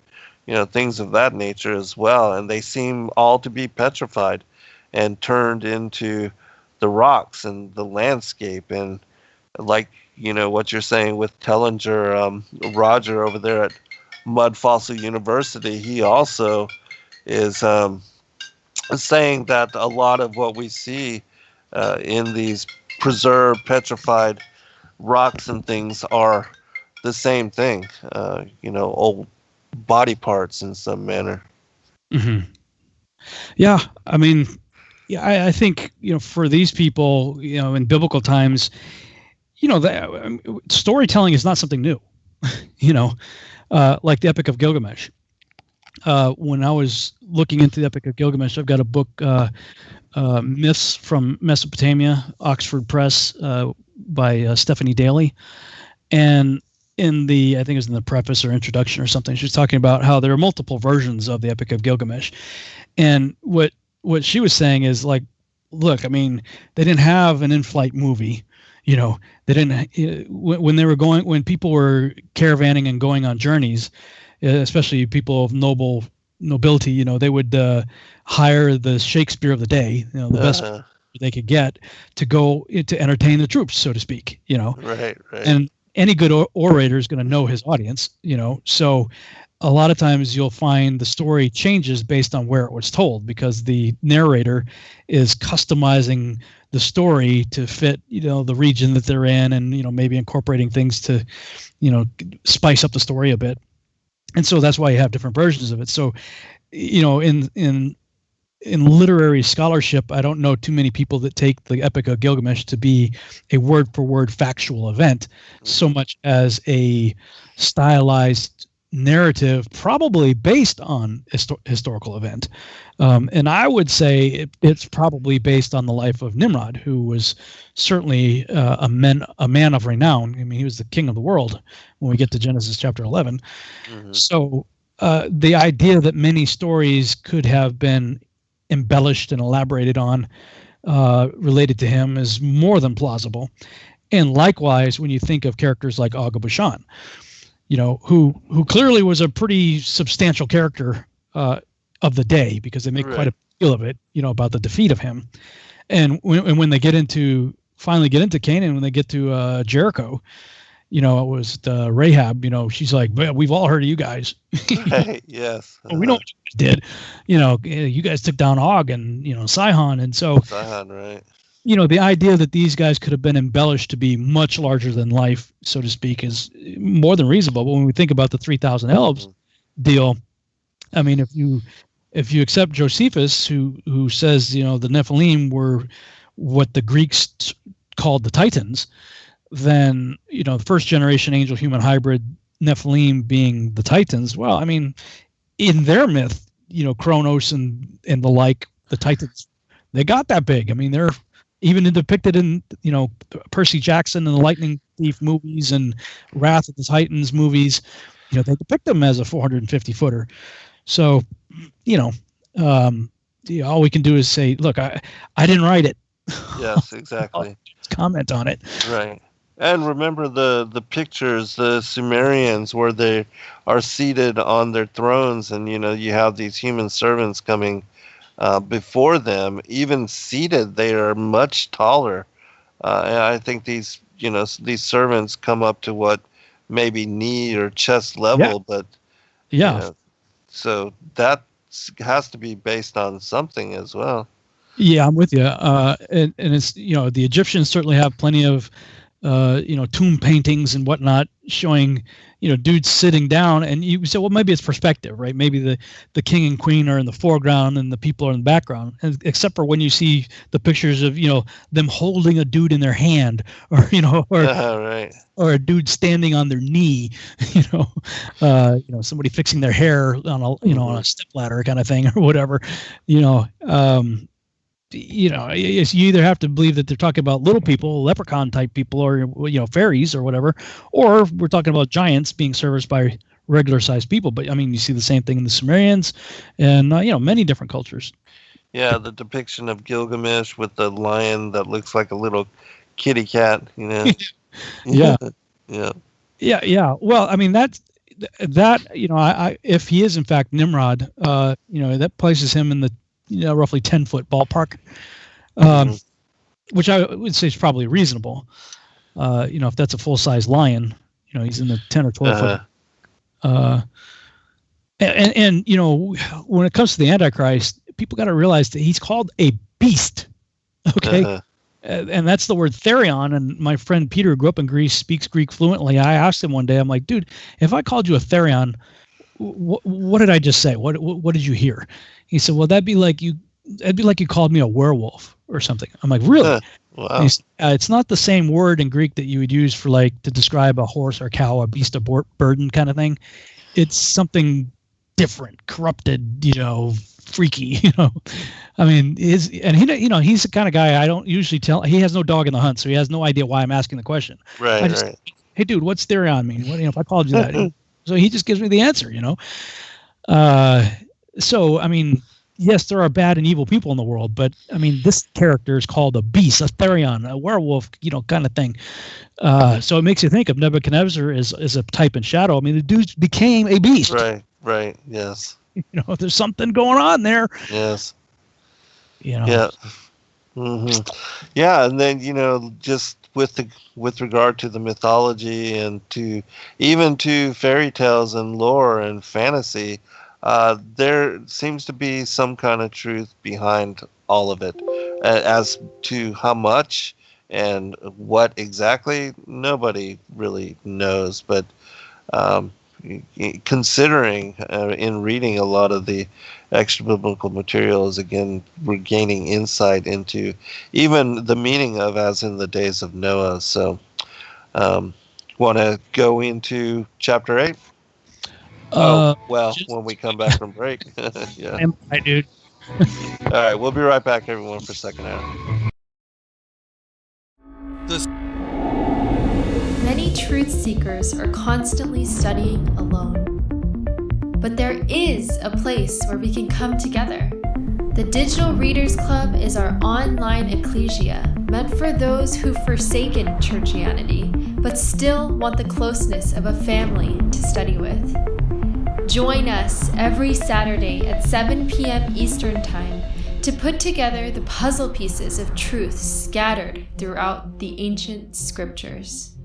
[SPEAKER 2] things of that nature as well. And they seem all to be petrified and turned into the rocks and the landscape. And like, what you're saying with Tellinger, Roger over there at Mud Fossil University, he also is saying that a lot of what we see in these preserved, petrified rocks and things are the same thing, old body parts in some manner.
[SPEAKER 3] Yeah, I mean, I think, for these people, in biblical times, storytelling is not something new, like the Epic of Gilgamesh. When I was looking into the Epic of Gilgamesh, I've got a book, Myths from Mesopotamia, Oxford Press, by Stephanie Daly. And I think it was in the preface or introduction or something, she's talking about how there are multiple versions of the Epic of Gilgamesh. And what she was saying is like, look, I mean, they didn't have an in-flight movie. They didn't, when people were caravanning and going on journeys, especially people of nobility, they would hire the Shakespeare of the day, the best they could get, to go to entertain the troops, so to speak.
[SPEAKER 2] Right.
[SPEAKER 3] And any good orator is going to know his audience. So a lot of times you'll find the story changes based on where it was told, because the narrator is customizing the story to fit, the region that they're in, and, maybe incorporating things to, spice up the story a bit. And so that's why you have different versions of it. So, in literary scholarship, I don't know too many people that take the Epic of Gilgamesh to be a word-for-word factual event, so much as a stylized narrative, probably based on historical event. And I would say it's probably based on the life of Nimrod, who was certainly a man of renown. I mean, he was the king of the world when we get to Genesis chapter 11. Mm-hmm. So the idea that many stories could have been embellished and elaborated on related to him is more than plausible. And likewise, when you think of characters like Aga Bashan, who clearly was a pretty substantial character of the day, because they make quite a deal of it, about the defeat of him. And when they finally get into Canaan, when they get to Jericho, it was Rahab, she's like, well, we've all heard of you guys.
[SPEAKER 2] Right, yes.
[SPEAKER 3] We know what you guys did. You guys took down Og and, Sihon. And so,
[SPEAKER 2] Sihon, right.
[SPEAKER 3] The idea that these guys could have been embellished to be much larger than life, so to speak, is more than reasonable. But when we think about the 3,000 elves deal, I mean, if you accept Josephus, who says, the Nephilim were what the Greeks called the Titans, then, the first generation angel human hybrid Nephilim being the Titans, well, I mean, in their myth, Kronos and the like, the Titans, they got that big. I mean, they're even depicted in, Percy Jackson and the Lightning Thief movies and Wrath of the Titans movies. They depict them as a 450-footer. So, all we can do is say, look, I didn't write it.
[SPEAKER 2] Yes, exactly.
[SPEAKER 3] Comment on it.
[SPEAKER 2] Right. And remember the pictures, the Sumerians, where they are seated on their thrones, and, you have these human servants coming before them. Even seated, they are much taller. And I think these servants come up to what maybe knee or chest level, but so that has to be based on something as well.
[SPEAKER 3] Yeah, I'm with you. And it's, the Egyptians certainly have plenty of tomb paintings and whatnot showing, dudes sitting down, and you say, well, maybe it's perspective, right? Maybe the king and queen are in the foreground and the people are in the background, and except for when you see the pictures of, them holding a dude in their hand, or,
[SPEAKER 2] right.
[SPEAKER 3] or a dude standing on their knee, somebody fixing their hair on a, on a stepladder kind of thing or whatever, you either have to believe that they're talking about little people, leprechaun type people, or fairies or whatever, or we're talking about giants being serviced by regular sized people. But I mean, you see the same thing in the Sumerians and many different cultures.
[SPEAKER 2] Yeah, the depiction of Gilgamesh with the lion that looks like a little kitty cat.
[SPEAKER 3] Yeah.
[SPEAKER 2] Yeah.
[SPEAKER 3] Well, I mean that I if he is in fact Nimrod, that places him in the roughly 10-foot ballpark, which I would say is probably reasonable. If that's a full-size lion, he's in the 10 or 12 foot. And when it comes to the Antichrist, people got to realize that he's called a beast. Okay. And that's the word therion. And my friend Peter, who grew up in Greece, speaks Greek fluently. I asked him one day, I'm like, dude, if I called you a therion, what did I just say? What did you hear? He said, well, that'd be like you called me a werewolf or something. I'm like, really?
[SPEAKER 2] Wow.
[SPEAKER 3] It's not the same word in Greek that you would use for to describe a horse or cow, a beast of burden kind of thing. It's something different, corrupted, freaky, I mean, he's the kind of guy I don't usually tell. He has no dog in the hunt, so he has no idea why I'm asking the question.
[SPEAKER 2] Right.
[SPEAKER 3] Right. Hey, dude, what's therion mean? What, if I called you that? So he just gives me the answer, So, I mean, yes, there are bad and evil people in the world, but I mean, this character is called a beast, a therion, a werewolf, kind of thing. So it makes you think of Nebuchadnezzar as a type and shadow. I mean, the dude became a beast.
[SPEAKER 2] Right. Yes.
[SPEAKER 3] There's something going on there.
[SPEAKER 2] Yes.
[SPEAKER 3] Yeah.
[SPEAKER 2] Yeah, and then just with regard to the mythology and to even to fairy tales and lore and fantasy, there seems to be some kind of truth behind all of it. As to how much and what exactly, nobody really knows. But um, considering in reading a lot of the extra biblical materials, again, we're gaining insight into even the meaning of as in the days of Noah. So, um, want to go into chapter 8? Well,
[SPEAKER 3] Just
[SPEAKER 2] when we come back from break. Yeah.
[SPEAKER 3] I dude.
[SPEAKER 2] All right, we'll be right back, everyone, for second half.
[SPEAKER 5] Many truth seekers are constantly studying alone. But there is a place where we can come together. The Digital Readers Club is our online ecclesia meant for those who've forsaken churchianity but still want the closeness of a family to study with. Join us every Saturday at 7 p.m. Eastern Time to put together the puzzle pieces of truth scattered throughout the ancient scriptures.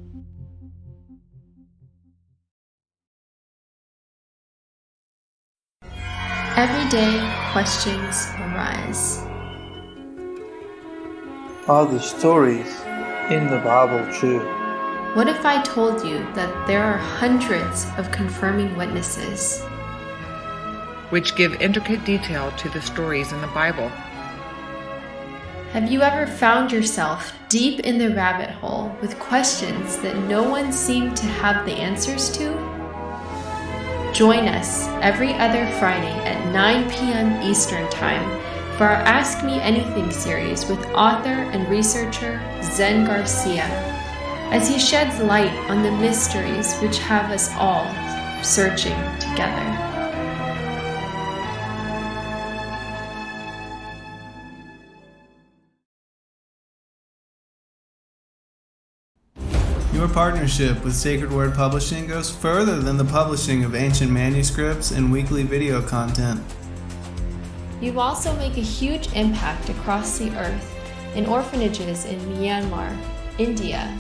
[SPEAKER 5] Every day, questions arise.
[SPEAKER 6] Are the stories in the Bible true?
[SPEAKER 5] What if I told you that there are hundreds of confirming witnesses?
[SPEAKER 7] Which give intricate detail to the stories in the Bible.
[SPEAKER 5] Have you ever found yourself deep in the rabbit hole with questions that no one seemed to have the answers to? Join us every other Friday at 9 p.m. Eastern Time for our Ask Me Anything series with author and researcher Zen Garcia, as he sheds light on the mysteries which have us all searching together.
[SPEAKER 8] Your partnership with Sacred Word Publishing goes further than the publishing of ancient manuscripts and weekly video content.
[SPEAKER 5] You also make a huge impact across the earth in orphanages in Myanmar, India,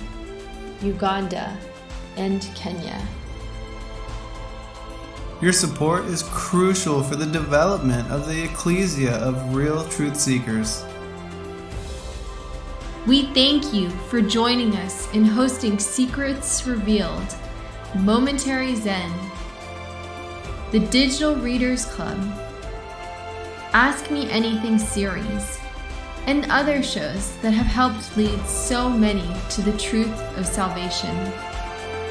[SPEAKER 5] Uganda, and Kenya.
[SPEAKER 8] Your support is crucial for the development of the ecclesia of real truth seekers.
[SPEAKER 5] We thank you for joining us in hosting Secrets Revealed, Momentary Zen, the Digital Readers Club, Ask Me Anything series, and other shows that have helped lead so many to the truth of salvation.
[SPEAKER 8] To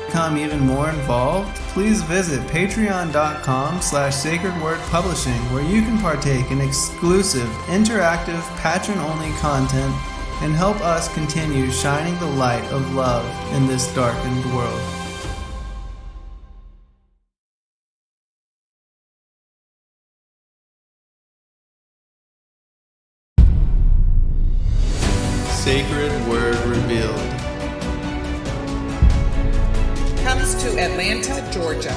[SPEAKER 8] become even more involved, please visit patreon.com/sacredwordpublishing, where you can partake in exclusive, interactive, patron-only content and help us continue shining the light of love in this darkened world. Sacred Word Revealed
[SPEAKER 7] Comes to Atlanta, Georgia.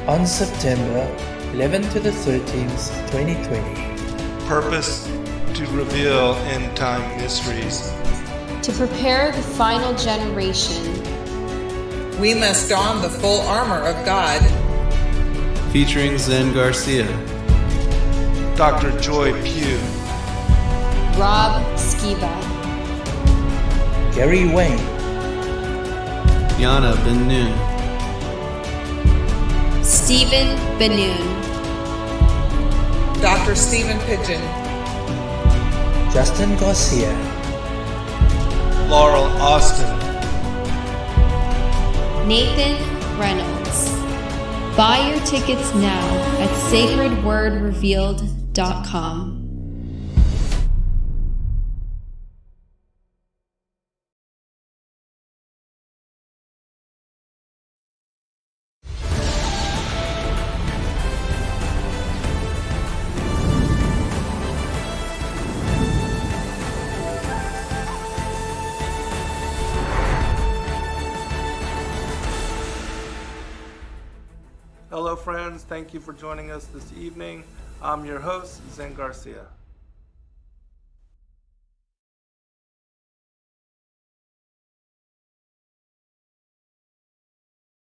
[SPEAKER 6] On September 11th to the 13th, 2020.
[SPEAKER 1] Purpose to reveal end-time mysteries.
[SPEAKER 5] To prepare the final generation,
[SPEAKER 7] We must don the full armor of God.
[SPEAKER 8] featuring Zen Garcia,
[SPEAKER 1] Dr. Joy Pugh,
[SPEAKER 5] Rob Skiba,
[SPEAKER 6] Gary Wayne,
[SPEAKER 8] Yana Ben Noon,
[SPEAKER 5] Stephen Benoon,
[SPEAKER 7] Dr. Stephen Pigeon,
[SPEAKER 6] Justin Garcia,
[SPEAKER 1] Laurel Austin,
[SPEAKER 5] Nathan Reynolds. Buy your tickets now at sacredwordrevealed.com.
[SPEAKER 1] Hello friends, thank you for joining us this evening. I'm your host, Zen Garcia.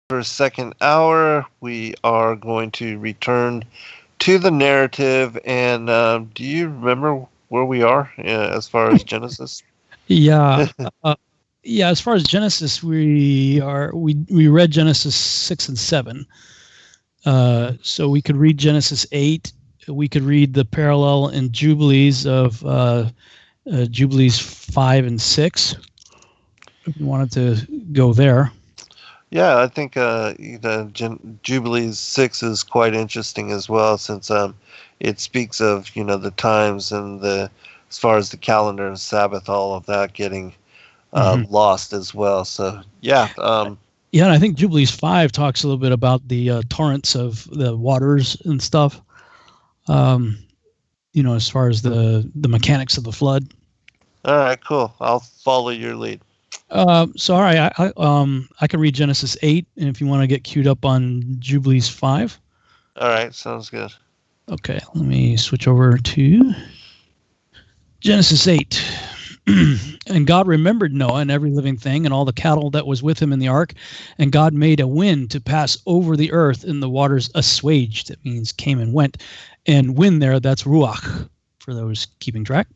[SPEAKER 2] first, second hour, we are going to return to the narrative. And do you remember where we are as far as Genesis?
[SPEAKER 3] Yeah. Yeah, as far as Genesis, we read Genesis 6 and 7. So we could read Genesis 8. We could read the parallel in Jubilees of Jubilees 5 and 6. If you wanted to go there.
[SPEAKER 2] Yeah, I think Jubilees 6 is quite interesting as well, since it speaks of the times and as far as the calendar and Sabbath, all of that getting lost as well. So yeah.
[SPEAKER 3] Yeah, and I think Jubilees 5 talks a little bit about the torrents of the waters and stuff. As far as the mechanics of the flood.
[SPEAKER 2] All right, cool. I'll follow your lead.
[SPEAKER 3] So all right, I can read Genesis 8, and if you want to get queued up on Jubilees 5.
[SPEAKER 2] All right, sounds good.
[SPEAKER 3] Okay, let me switch over to Genesis 8. And God remembered Noah and every living thing and all the cattle that was with him in the ark. And God made a wind to pass over the earth, and the waters assuaged. That means came and went. And wind there, that's ruach, for those keeping track.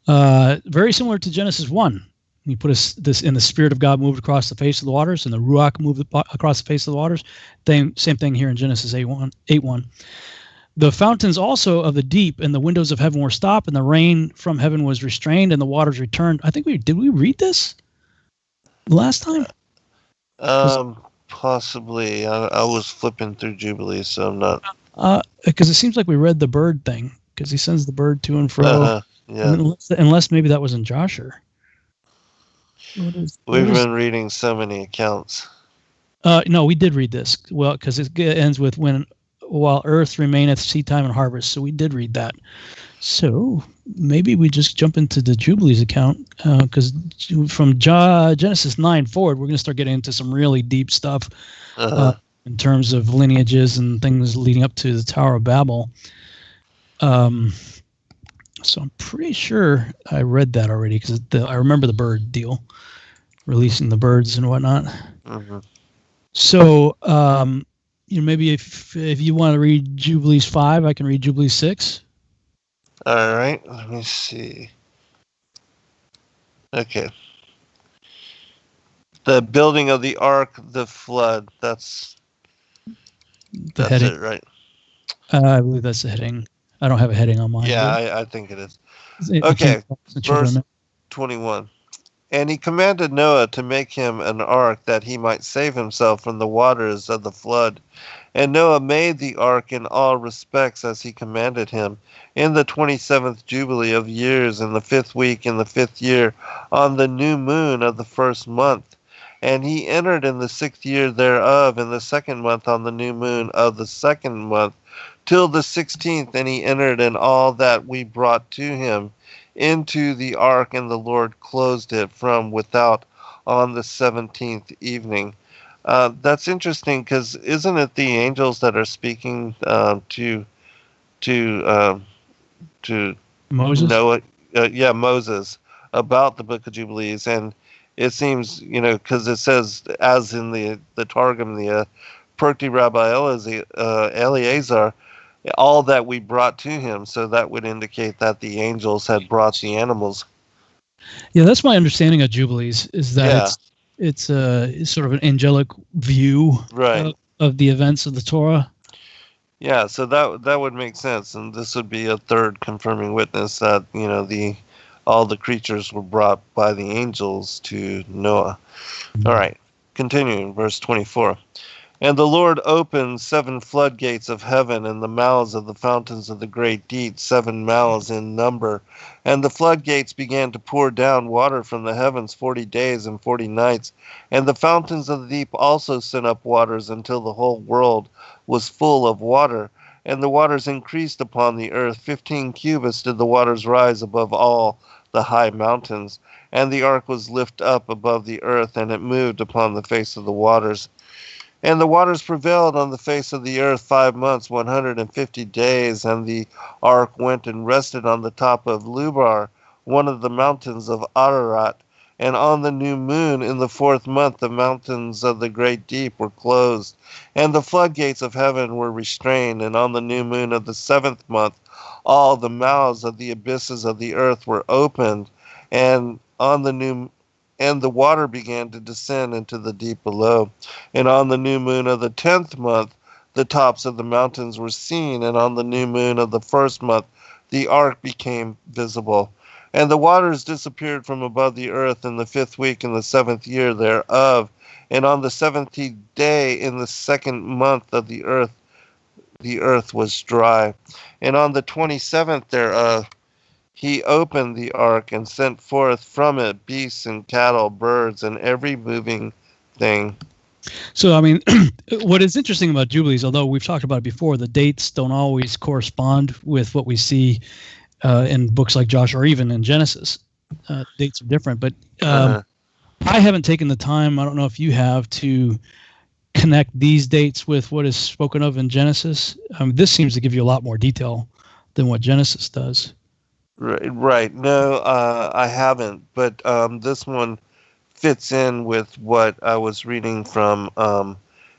[SPEAKER 3] Very similar to Genesis 1. He put this in the Spirit of God moved across the face of the waters, and the ruach moved across the face of the waters. Same thing here in Genesis 8:1. The fountains also of the deep and the windows of heaven were stopped, and the rain from heaven was restrained, and the waters returned. I think did we read this last time?
[SPEAKER 2] Possibly. I was flipping through Jubilee, so I'm not.
[SPEAKER 3] Because it seems like we read the bird thing, because he sends the bird to and fro.
[SPEAKER 2] Yeah.
[SPEAKER 3] Unless maybe that was in Joshua.
[SPEAKER 2] We've been reading so many accounts.
[SPEAKER 3] No, we did read this. Well, because it ends with while earth remaineth, seedtime and harvest. So we did read that. So maybe we just jump into the Jubilees account, because from Genesis 9 forward, we're going to start getting into some really deep stuff in terms of lineages and things leading up to the Tower of Babel. So I'm pretty sure I read that already, because I remember the bird deal, releasing the birds and whatnot.
[SPEAKER 2] Mm-hmm.
[SPEAKER 3] So maybe if you want to read Jubilees 5, I can read Jubilees 6.
[SPEAKER 2] All right, let me see. Okay. The building of the ark, the flood. That's
[SPEAKER 3] heading.
[SPEAKER 2] It, right?
[SPEAKER 3] I believe that's the heading. I don't have a heading on mine.
[SPEAKER 2] Yeah, I think it is. Okay, verse 21. And he commanded Noah to make him an ark, that he might save himself from the waters of the flood. And Noah made the ark in all respects as he commanded him, in the 27th Jubilee of years, in the 5th week, in the 5th year, on the new moon of the 1st month. And he entered in the 6th year thereof, in the 2nd month, on the new moon of the 2nd month, till the 16th. And he entered in all that we brought to him into the ark, and the Lord closed it from without on the 17th evening. That's interesting, because isn't it the angels that are speaking to
[SPEAKER 3] Moses?
[SPEAKER 2] Noah? Moses, about the Book of Jubilees, and it seems because it says, as in the Targum, the Perkti Rabbi Eleazar, all that we brought to him. So that would indicate that the angels had brought the animals.
[SPEAKER 3] Yeah, that's my understanding of Jubilees, is that it's sort of an angelic view of the events of the Torah.
[SPEAKER 2] Yeah, so that would make sense, and this would be a third confirming witness that all the creatures were brought by the angels to Noah. Mm-hmm. All right, continuing, verse 24. And the Lord opened 7 floodgates of heaven, and the mouths of the fountains of the great deep, 7 mouths in number. And the floodgates began to pour down water from the heavens 40 days and 40 nights. And the fountains of the deep also sent up waters until the whole world was full of water. And the waters increased upon the earth. 15 cubits did the waters rise above all the high mountains. And the ark was lifted up above the earth, and it moved upon the face of the waters. And the waters prevailed on the face of the earth 5 months, 150 days. And the ark went and rested on the top of Lubar, one of the mountains of Ararat. And on the new moon in the 4th month, the mountains of the great deep were closed, and the floodgates of heaven were restrained. And on the new moon of the 7th month, all the mouths of the abysses of the earth were opened, and the water began to descend into the deep below. And on the new moon of the 10th month, the tops of the mountains were seen, and on the new moon of the 1st month, the ark became visible. And the waters disappeared from above the earth in the 5th week in the 7th year thereof. And on the 17th day in the 2nd month of the earth was dry. And on the 27th thereof, he opened the ark and sent forth from it beasts and cattle, birds, and every moving thing.
[SPEAKER 3] So, I mean, what is interesting about Jubilees, although we've talked about it before, the dates don't always correspond with what we see in books like Joshua or even in Genesis. Dates are different, but I haven't taken the time, I don't know if you have, to connect these dates with what is spoken of in Genesis. This seems to give you a lot more detail than what Genesis does.
[SPEAKER 2] Right. No, I haven't, but this one fits in with what I was reading from,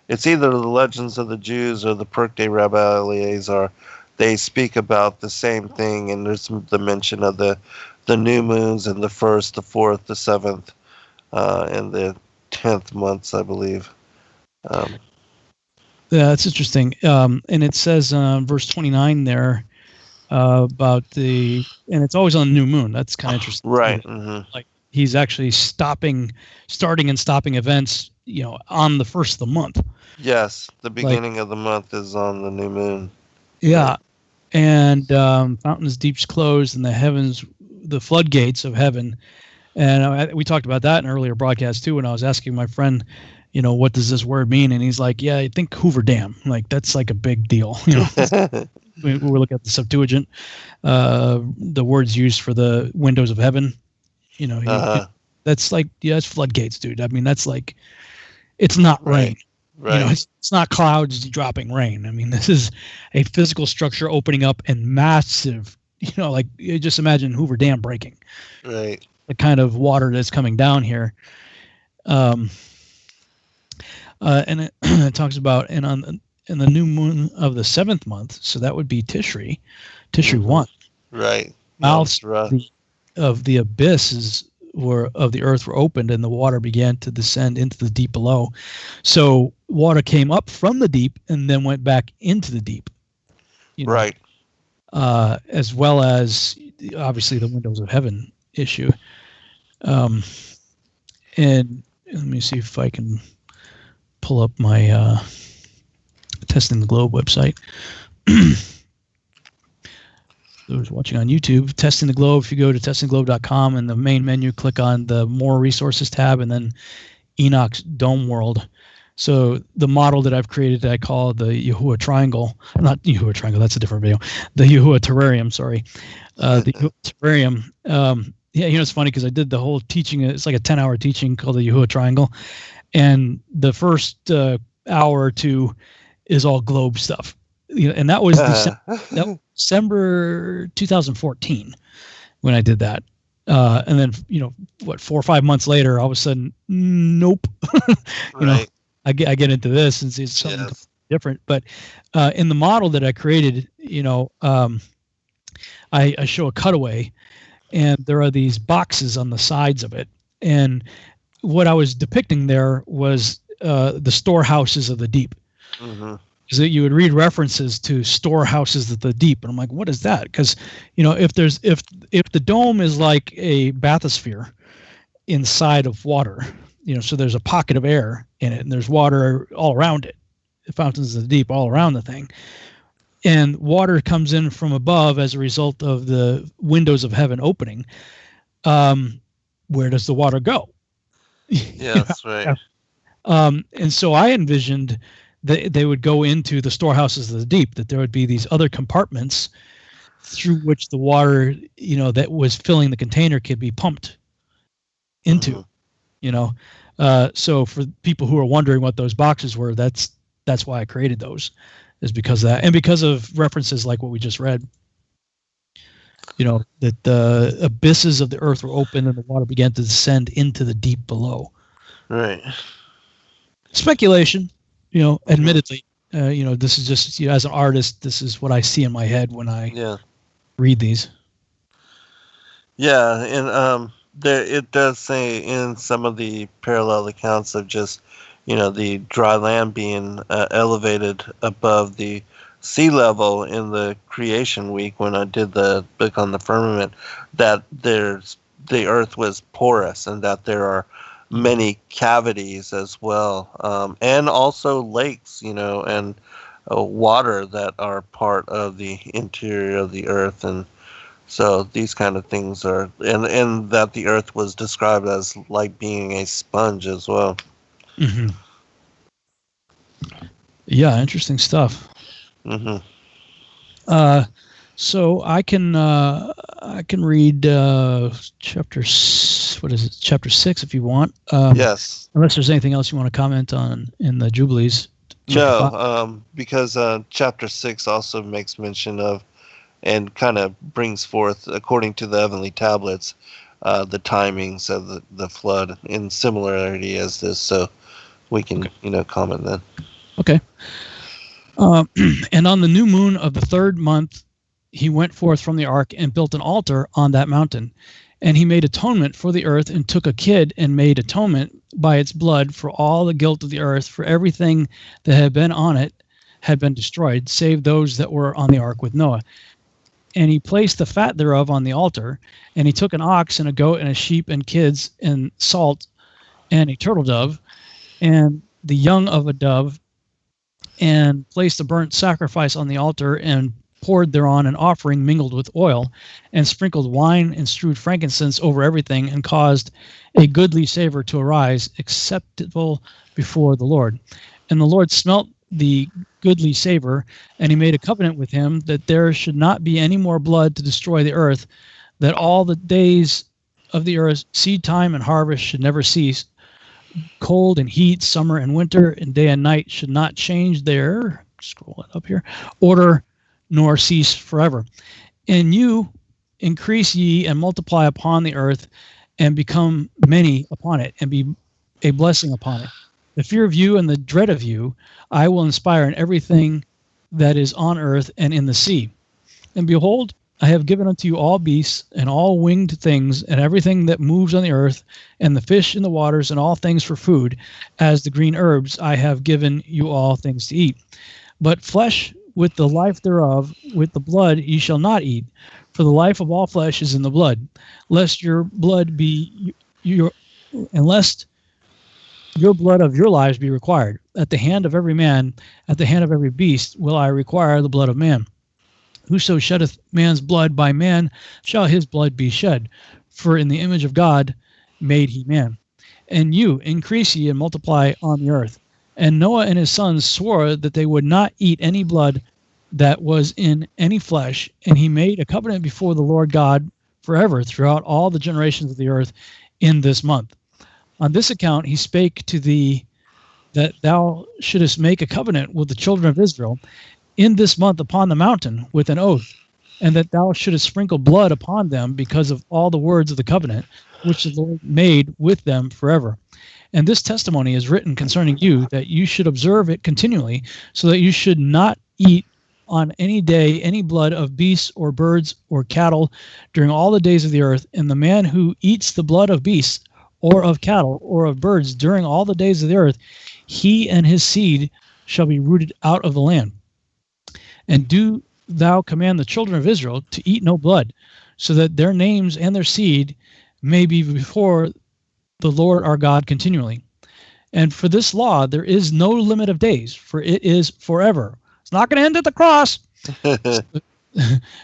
[SPEAKER 2] it's either the Legends of the Jews or the Perkday Rabbi Eleazar. They speak about the same thing, and there's the mention of the new moons in the 1st, the 4th, the 7th, and the 10th months, I believe. Yeah,
[SPEAKER 3] that's interesting. And it says verse 29 there about and it's always on the new moon. That's kind of interesting.
[SPEAKER 2] Right. Mm-hmm.
[SPEAKER 3] Like he's actually starting and stopping events, on the 1st of the month.
[SPEAKER 2] Yes, the beginning of the month is on the new moon.
[SPEAKER 3] Yeah. And fountains deeps closed, and the floodgates of heaven. And we talked about that in earlier broadcasts too, when I was asking my friend, what does this word mean? And he's like, yeah, I think Hoover Dam. Like, that's like a big deal. We were looking at the Septuagint, the words used for the windows of heaven. That's like, it's floodgates, dude. I mean, that's like, it's not rain.
[SPEAKER 2] Right.
[SPEAKER 3] It's not clouds dropping rain. I mean, this is a physical structure opening up and massive, like you just imagine Hoover Dam breaking.
[SPEAKER 2] Right.
[SPEAKER 3] The kind of water that's coming down here. And it talks about, in the new moon of the 7th month, so that would be Tishri 1.
[SPEAKER 2] Right.
[SPEAKER 3] Mouths of the abysses of the earth were opened, and the water began to descend into the deep below. So water came up from the deep and then went back into the deep.
[SPEAKER 2] Right.
[SPEAKER 3] As well as obviously the windows of heaven issue. And let me see if I can pull up my Testing the Globe website. Those watching on YouTube, Testing the Globe, if you go to testingtheglobe.com and the main menu, click on the More Resources tab and then Enoch's Dome World. So the model that I've created, I call the Yahuwah Triangle. Not Yahuwah Triangle, that's a different video. The Yahuwah Terrarium, sorry. The Yahuwah Terrarium. It's funny because I did the whole teaching. It's like a 10-hour teaching called the Yahuwah Triangle. And the first hour or two is all globe stuff. And that was December 2014 when I did that. And then, 4 or 5 months later, all of a sudden, nope.
[SPEAKER 2] Right.
[SPEAKER 3] I get into this and see something different. But in the model that I created, I show a cutaway, and there are these boxes on the sides of it. And what I was depicting there was the storehouses of the deep.
[SPEAKER 2] Mm-hmm.
[SPEAKER 3] So you would read references to storehouses of the deep, and I'm like, what is that? Because if the dome is like a bathysphere inside of water, so there's a pocket of air in it, and there's water all around it, the fountains of the deep all around the thing, and water comes in from above as a result of the windows of heaven opening. Where does the water go?
[SPEAKER 2] Yeah, that's right.
[SPEAKER 3] And so I envisioned they would go into the storehouses of the deep, that there would be these other compartments through which the water, that was filling the container could be pumped into, so for people who are wondering what those boxes were, that's why I created those, is because of that, and because of references like what we just read. that the abysses of the earth were opened and the water began to descend into the deep below.
[SPEAKER 2] Right.
[SPEAKER 3] Speculation, admittedly, this is just, as an artist, this is what I see in my head when I read these.
[SPEAKER 2] Yeah, and it does say in some of the parallel accounts of just, the dry land being elevated above the sea level in the creation week when I did the book on the firmament, that the earth was porous and that there are many cavities as well, and also lakes, and water that are part of the interior of the earth. And so these kind of things are, and that the earth was described as like being a sponge as well.
[SPEAKER 3] Mm-hmm. Yeah, interesting stuff.
[SPEAKER 2] Mm-hmm.
[SPEAKER 3] So I can read chapter 6 if you want.
[SPEAKER 2] Yes.
[SPEAKER 3] Unless there's anything else you want to comment on in the Jubilees.
[SPEAKER 2] No, because chapter 6 also makes mention of, and kind of brings forth, according to the heavenly tablets, the timings of the flood in similarity as this. So we can, comment then.
[SPEAKER 3] Okay. And on the new moon of the 3rd month, he went forth from the ark and built an altar on that mountain. And he made atonement for the earth and took a kid and made atonement by its blood for all the guilt of the earth, for everything that had been on it had been destroyed, save those that were on the ark with Noah. And he placed the fat thereof on the altar, and he took an ox and a goat and a sheep and kids and salt and a turtle dove and the young of a dove, and placed a burnt sacrifice on the altar and poured thereon an offering mingled with oil, and sprinkled wine and strewed frankincense over everything, and caused a goodly savor to arise, acceptable before the Lord. And the Lord smelt the goodly savor, and he made a covenant with him that there should not be any more blood to destroy the earth, that all the days of the earth, seed time and harvest, should never cease. Cold and heat, summer and winter, and day and night should not change their, scroll it up here, order, nor cease forever. And you increase ye and multiply upon the earth, and become many upon it, and be a blessing upon it. The fear of you and the dread of you I will inspire in everything that is on earth and in the sea. And behold, I have given unto you all beasts and all winged things and everything that moves on the earth, and the fish in the waters, and all things for food, as the green herbs I have given you all things to eat. But flesh with the life thereof, with the blood ye shall not eat, for the life of all flesh is in the blood, lest your blood be your, and lest your blood of your lives be required. At the hand of every man, at the hand of every beast, will I require the blood of man. Whoso sheddeth man's blood, by man shall his blood be shed. For in the image of God made he man. And you increase ye and multiply on the earth. And Noah and his sons swore that they would not eat any blood that was in any flesh. And he made a covenant before the Lord God forever throughout all the generations of the earth in this month. On this account he spake to thee that thou shouldest make a covenant with the children of Israel in this month upon the mountain with an oath, and that thou shouldest sprinkle blood upon them because of all the words of the covenant which the Lord made with them forever. And this testimony is written concerning you, that you should observe it continually, so that you should not eat on any day any blood of beasts or birds or cattle during all the days of the earth. And the man who eats the blood of beasts or of cattle or of birds during all the days of the earth, he and his seed shall be rooted out of the land. And do thou command the children of Israel to eat no blood, so that their names and their seed may be before the Lord our God continually. And for this law there is no limit of days, for it is forever. It's not going to end at the cross.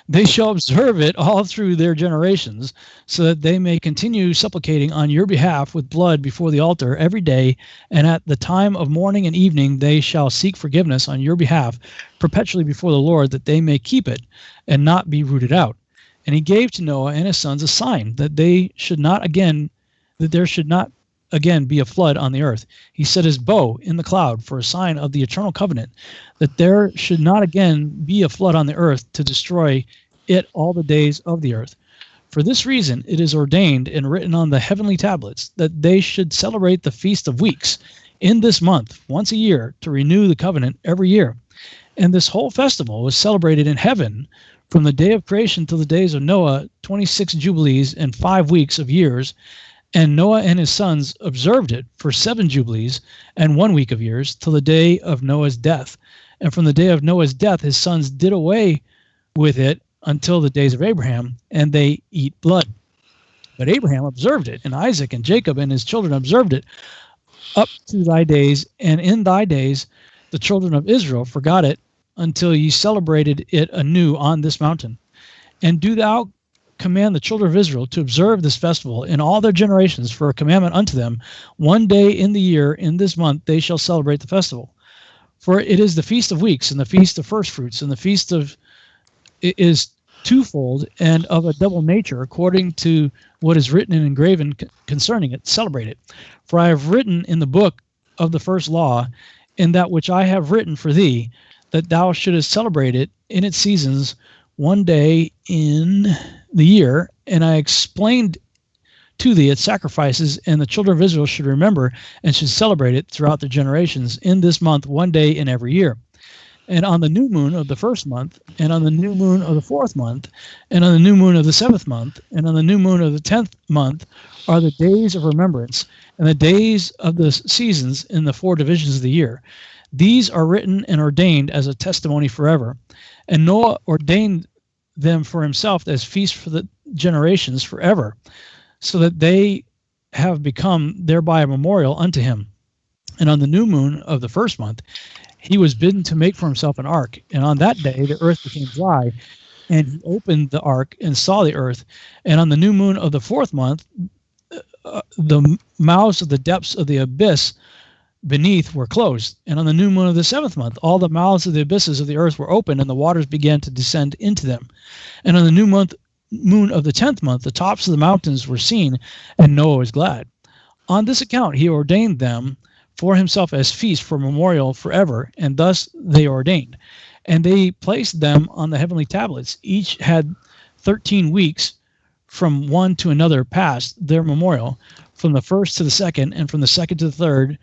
[SPEAKER 3] They shall observe it all through their generations, so that they may continue supplicating on your behalf with blood before the altar every day, and at the time of morning and evening they shall seek forgiveness on your behalf perpetually before the Lord, that they may keep it and not be rooted out. And he gave to Noah and his sons a sign that there should not again be a flood on the earth. He set his bow in the cloud for a sign of the eternal covenant, that there should not again be a flood on the earth to destroy it all the days of the earth. For this reason it is ordained and written on the heavenly tablets that they should celebrate the Feast of Weeks in this month once a year to renew the covenant every year. And this whole festival was celebrated in heaven from the day of creation till the days of Noah, 26 jubilees and 5 weeks of years. And Noah and his sons observed it for 7 jubilees and 1 week of years till the day of Noah's death. And from the day of Noah's death, his sons did away with it until the days of Abraham, and they eat blood. But Abraham observed it, and Isaac and Jacob and his children observed it up to thy days, and in thy days the children of Israel forgot it until ye celebrated it anew on this mountain. And do thou command the children of Israel to observe this festival in all their generations for a commandment unto them. 1 day in the year, in this month, they shall celebrate the festival. For it is the Feast of Weeks, and the Feast of First Fruits, and the Feast of... It is twofold and of a double nature, according to what is written and engraven concerning it. Celebrate it. For I have written in the book of the first law, in that which I have written for thee, that thou shouldest celebrate it in its seasons 1 day in the year. And I explained to thee its sacrifices, and the children of Israel should remember and should celebrate it throughout their generations in this month 1 day in every year. And on the new moon of the first month, and on the new moon of the 4th month, and on the new moon of the 7th month, and on the new moon of the 10th month are the days of remembrance, and the days of the seasons in the 4 divisions of the year. These are written and ordained as a testimony forever. And Noah ordained them for himself as feasts for the generations forever, so that they have become thereby a memorial unto him. And on the new moon of the 1st month, he was bidden to make for himself an ark. And on that day the earth became dry, and he opened the ark and saw the earth. And on the new moon of the 4th month, the mouths of the depths of the abyss beneath were closed. And on the new moon of the 7th month, all the mouths of the abysses of the earth were opened, and the waters began to descend into them. And on the new moon of the 10th month, the tops of the mountains were seen, and Noah was glad. On this account he ordained them for himself as feasts for memorial forever, and thus they ordained. And they placed them on the heavenly tablets. Each had 13 weeks from one to another past their memorial, from the 1st to the 2nd, and from the 2nd to the 3rd,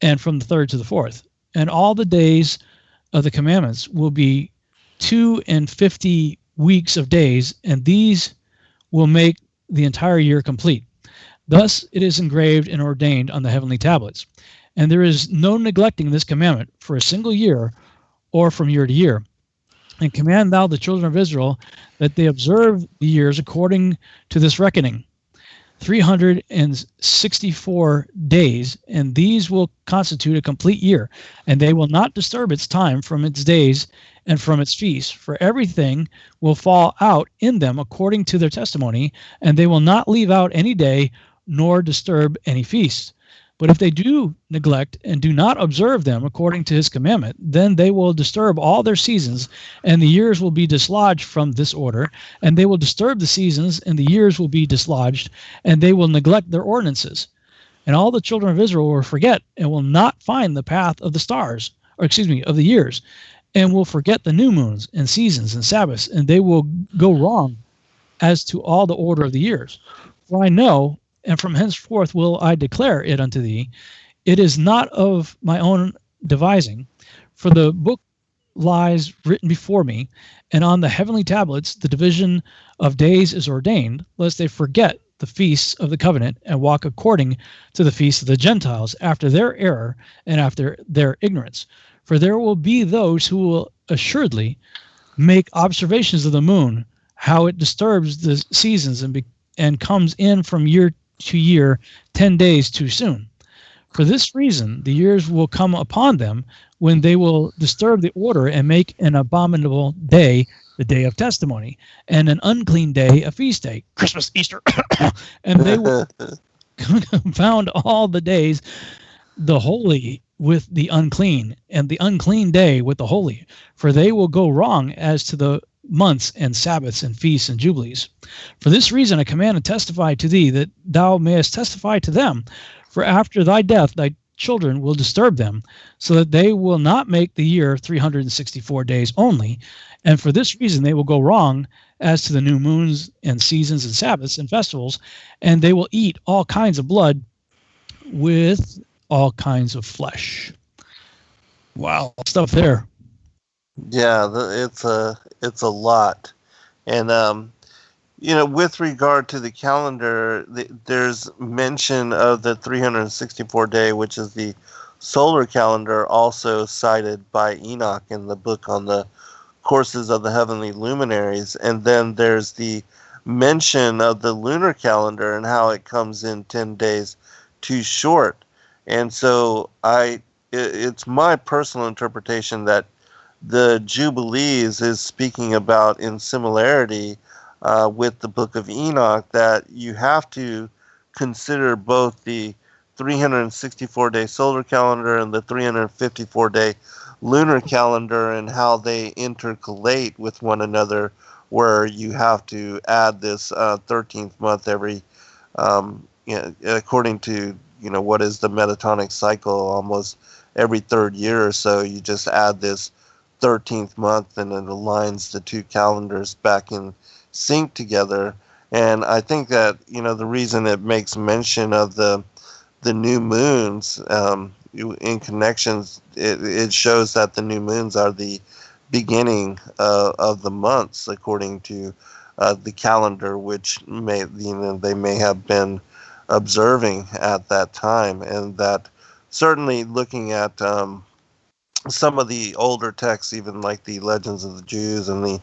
[SPEAKER 3] and from the 3rd to the 4th. And all the days of the commandments will be 52 weeks of days, and these will make the entire year complete. Thus it is engraved and ordained on the heavenly tablets. And there is no neglecting this commandment for a single year or from year to year. And command thou the children of Israel that they observe the years according to this reckoning, 364 days, and these will constitute a complete year, and they will not disturb its time from its days and from its feasts, for everything will fall out in them according to their testimony, and they will not leave out any day nor disturb any feast. But if they do neglect and do not observe them according to his commandment, then they will disturb all their seasons, and the years will be dislodged from this order, and they will disturb the seasons, and the years will be dislodged, and they will neglect their ordinances. And all the children of Israel will forget and will not find the path of the stars, of the years, and will forget the new moons and seasons and Sabbaths, and they will go wrong as to all the order of the years. For I know, and from henceforth will I declare it unto thee, it is not of my own devising, for the book lies written before me, and on the heavenly tablets the division of days is ordained, lest they forget the feasts of the covenant, and walk according to the feasts of the Gentiles, after their error and after their ignorance. For there will be those who will assuredly make observations of the moon, how it disturbs the seasons and comes in from year to year 10 days too soon. For this reason the years will come upon them when they will disturb the order and make an abominable day the day of testimony, and an unclean day a feast day, Christmas, Easter, and they will confound all the days, the holy with the unclean, and the unclean day with the holy, for they will go wrong as to the months and Sabbaths and feasts and jubilees. For this reason I command and testify to thee, that thou mayest testify to them, for after thy death thy children will disturb them, so that they will not make the year 364 days only, and for this reason they will go wrong as to the new moons and seasons and Sabbaths and festivals, and they will eat all kinds of blood with all kinds of flesh. Wow, stuff there.
[SPEAKER 2] Yeah, it's a lot, and with regard to the calendar, there's mention of the 364 day, which is the solar calendar, also cited by Enoch in the book on the courses of the heavenly luminaries, and then there's the mention of the lunar calendar and how it comes in 10 days too short. And so it's my personal interpretation that the Jubilees is speaking about in similarity with the Book of Enoch, that you have to consider both the 364-day solar calendar and the 354-day lunar calendar and how they intercalate with one another, where you have to add this 13th month every, according to what is the metatonic cycle, almost every third year or so, you just add this 13th month and it aligns the two calendars back in sync together. And I think that the reason it makes mention of the new moons in connections, it shows that the new moons are the beginning of the months according to the calendar, which they may have been observing at that time. And that certainly looking at some of the older texts, even like the Legends of the Jews and the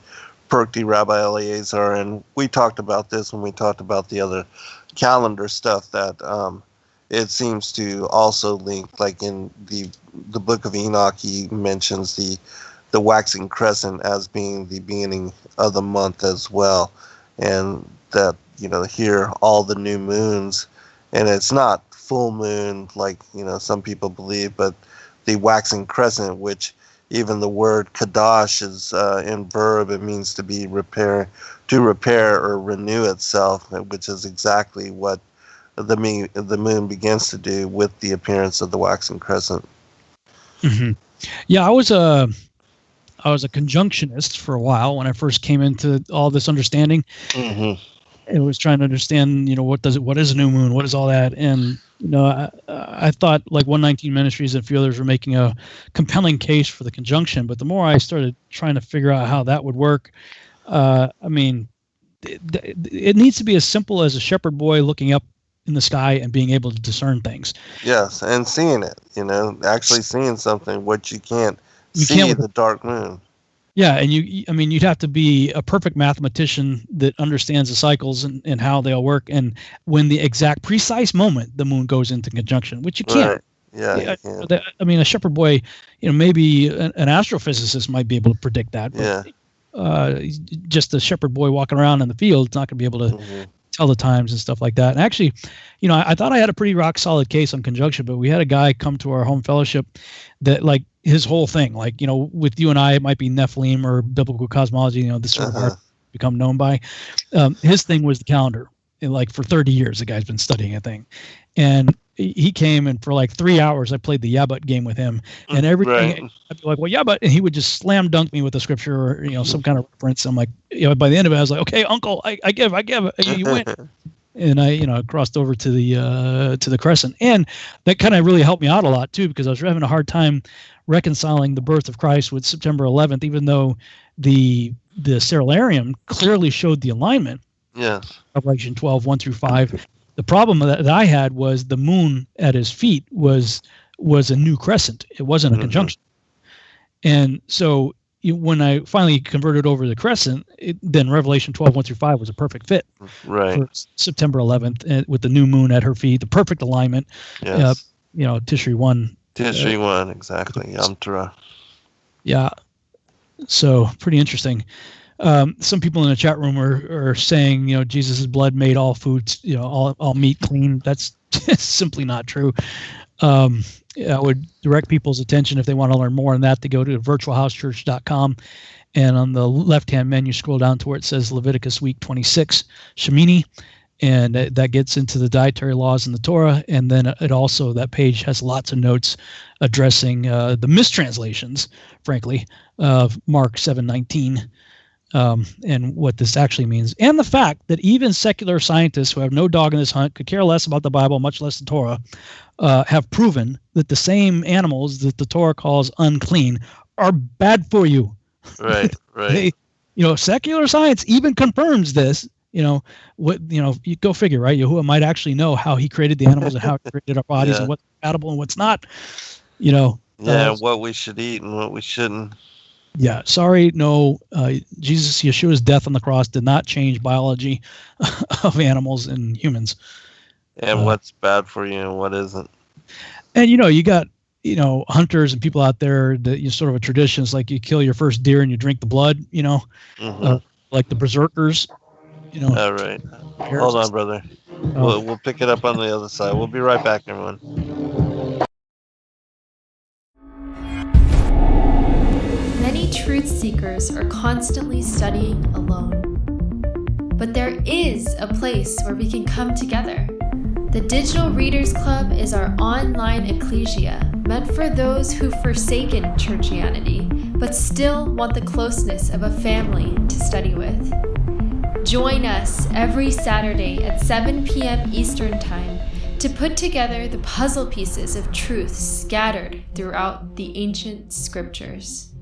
[SPEAKER 2] Perkti Rabbi Eleazar, and we talked about this when we talked about the other calendar stuff, that it seems to also link, like in the Book of Enoch, he mentions the waxing crescent as being the beginning of the month as well, and that here all the new moons, and it's not full moon like some people believe, but the waxing crescent, which even the word kadash is in verb, it means to repair or renew itself, which is exactly what the moon begins to do with the appearance of the waxing crescent.
[SPEAKER 3] Mm-hmm. Yeah, I was a conjunctionist for a while when I first came into all this understanding.
[SPEAKER 2] Mm-hmm.
[SPEAKER 3] It was trying to understand, what is a new moon, what is all that, and I thought like 119 Ministries and a few others were making a compelling case for the conjunction, but the more I started trying to figure out how that would work, it needs to be as simple as a shepherd boy looking up in the sky and being able to discern things.
[SPEAKER 2] Yes, and seeing it, actually seeing something, what you can't see the dark moon.
[SPEAKER 3] Yeah, and you'd have to be a perfect mathematician that understands the cycles and how they all work, and when the exact precise moment the moon goes into conjunction, which you can't.
[SPEAKER 2] Right. Yeah, you can't.
[SPEAKER 3] A shepherd boy, maybe an astrophysicist might be able to predict that. But, just a shepherd boy walking around in the field is not going to be able to tell the times and stuff like that. And actually, I thought I had a pretty rock solid case on conjunction, but we had a guy come to our home fellowship that, like, his whole thing, like, with you and I, it might be Nephilim or biblical cosmology, this sort of art become known by. His thing was the calendar. And like for 30 years, the guy's been studying a thing. And he came, and for like 3 hours, I played the Yabut game with him. And everything, I'd be like, well, Yabut, and he would just slam dunk me with a scripture or, some kind of reference. I'm like, by the end of it, I was like, okay, uncle, I give, you win. And I crossed over to the crescent. And that kind of really helped me out a lot too, because I was having a hard time reconciling the birth of Christ with September 11th, even though the Cerularium clearly showed the alignment.
[SPEAKER 2] Yes.
[SPEAKER 3] Revelation 12, 1-5. The problem that I had was the moon at his feet was a new crescent. It wasn't a conjunction. And so when I finally converted over to the crescent, then Revelation 12, 1-5 was a perfect fit.
[SPEAKER 2] Right.
[SPEAKER 3] For September 11th, with the new moon at her feet, the perfect alignment.
[SPEAKER 2] Yes.
[SPEAKER 3] Tishri 1.
[SPEAKER 2] Tishri 1, exactly. Yom Teruah.
[SPEAKER 3] Yeah. So pretty interesting. Some people in the chat room are saying, Jesus' blood made all food, all meat clean. That's simply not true. I would direct people's attention, if they want to learn more on that, to go to virtualhousechurch.com. And on the left-hand menu, scroll down to where it says Leviticus week 26, Shemini. And that gets into the dietary laws in the Torah. And then it also, that page has lots of notes addressing the mistranslations, frankly, of Mark 7:19. and what this actually means, and the fact that even secular scientists who have no dog in this hunt, could care less about the Bible, much less the Torah, have proven that the same animals that the Torah calls unclean are bad for you.
[SPEAKER 2] Right.
[SPEAKER 3] They, secular science even confirms this. You go figure, right? Yahuwah might actually know how he created the animals and how he created our bodies and what's compatible and what's not. What
[SPEAKER 2] we should eat and what we shouldn't.
[SPEAKER 3] Yeah, sorry, no. Yeshua's death on the cross did not change biology of animals and humans.
[SPEAKER 2] And what's bad for you and what isn't.
[SPEAKER 3] And you got hunters and people out there that sort of a tradition. It's like you kill your first deer and you drink the blood. Like the berserkers.
[SPEAKER 2] All right. Hold on, brother. We'll pick it up on the other side. We'll be right back, everyone.
[SPEAKER 5] Many truth seekers are constantly studying alone. But there is a place where we can come together. The Digital Readers Club is our online ecclesia meant for those who've forsaken churchianity but still want the closeness of a family to study with. Join us every Saturday at 7 p.m. Eastern Time to put together the puzzle pieces of truth scattered throughout the ancient scriptures.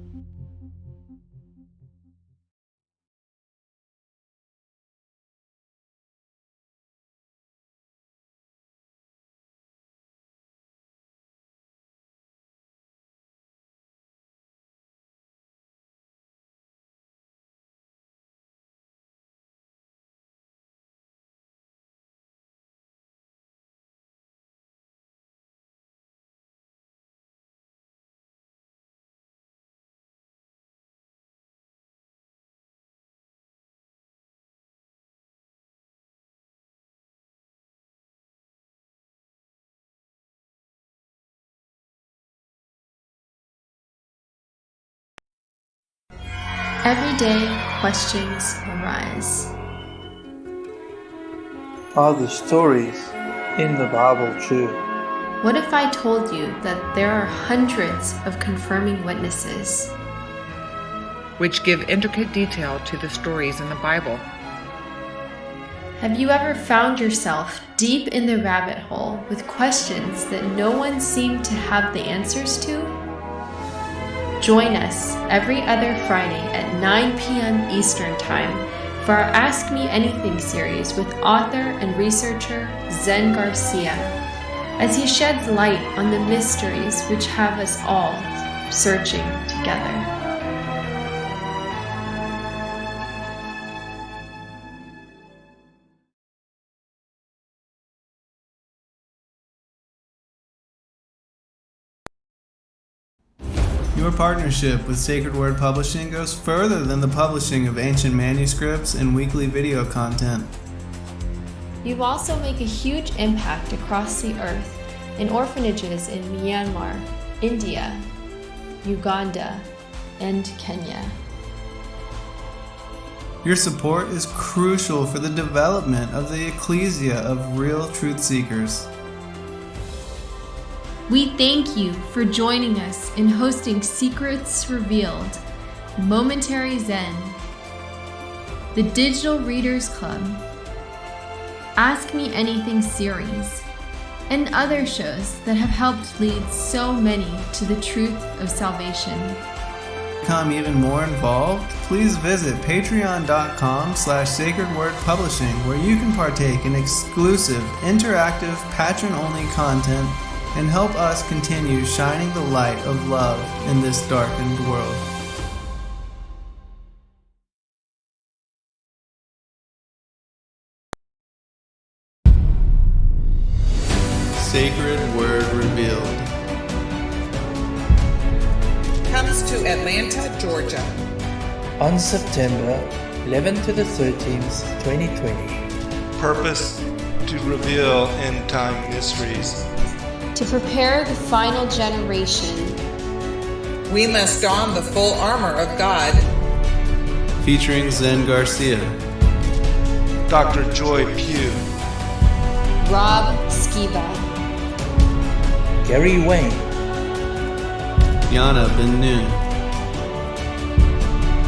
[SPEAKER 5] Everyday questions arise.
[SPEAKER 6] Are the stories in the Bible true?
[SPEAKER 5] What if I told you that there are hundreds of confirming witnesses,
[SPEAKER 7] which give intricate detail to the stories in the Bible?
[SPEAKER 5] Have you ever found yourself deep in the rabbit hole with questions that no one seemed to have the answers to? Join us every other Friday at 9 p.m. Eastern Time for our Ask Me Anything series with author and researcher Zen Garcia, as he sheds light on the mysteries which have us all searching together.
[SPEAKER 8] Your partnership with Sacred Word Publishing goes further than the publishing of ancient manuscripts and weekly video content.
[SPEAKER 5] You also make a huge impact across the earth in orphanages in Myanmar, India, Uganda, and Kenya.
[SPEAKER 8] Your support is crucial for the development of the ecclesia of real truth seekers.
[SPEAKER 5] We thank you for joining us in hosting Secrets Revealed, Momentary Zen, the Digital Readers Club, Ask Me Anything series, and other shows that have helped lead so many to the truth of salvation.
[SPEAKER 8] To become even more involved, please visit patreon.com/sacredwordpublishing, where you can partake in exclusive, interactive, patron-only content and help us continue shining the light of love in this darkened world. Sacred Word Revealed
[SPEAKER 7] Comes to Atlanta, Georgia.
[SPEAKER 6] On September 11th to the 13th, 2020.
[SPEAKER 1] Purpose to reveal end time mysteries.
[SPEAKER 5] To prepare the final generation,
[SPEAKER 7] We must don the full armor of God.
[SPEAKER 8] Featuring Zen Garcia,
[SPEAKER 1] Dr. Joy Pugh,
[SPEAKER 5] Rob Skiba,
[SPEAKER 6] Gary Wayne,
[SPEAKER 8] Yana Ben Noon,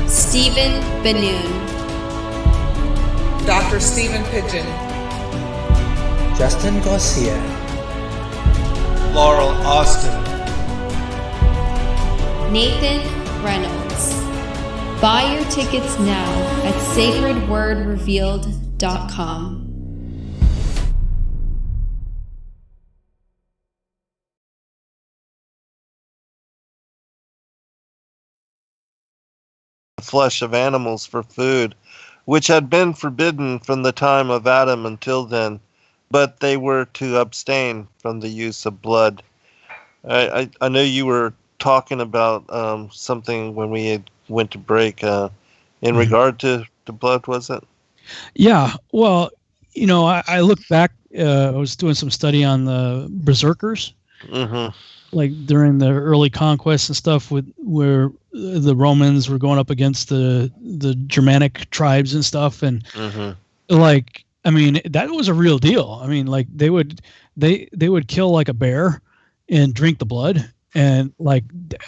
[SPEAKER 5] Stephen Benoon,
[SPEAKER 7] Dr. Stephen Pigeon,
[SPEAKER 6] Zen Garcia,
[SPEAKER 1] Laurel Austin,
[SPEAKER 5] Nathan Reynolds. Buy your tickets now at sacredwordrevealed.com.
[SPEAKER 2] Flesh of animals for food, which had been forbidden from the time of Adam until then, but they were to abstain from the use of blood. I know you were talking about something when we went to break in regard to blood, was it?
[SPEAKER 3] Yeah. Well, I looked back. I was doing some study on the berserkers, like during the early conquests and stuff, where the Romans were going up against the Germanic tribes and stuff, and that was a real deal. I mean, like they would kill like a bear and drink the blood, and like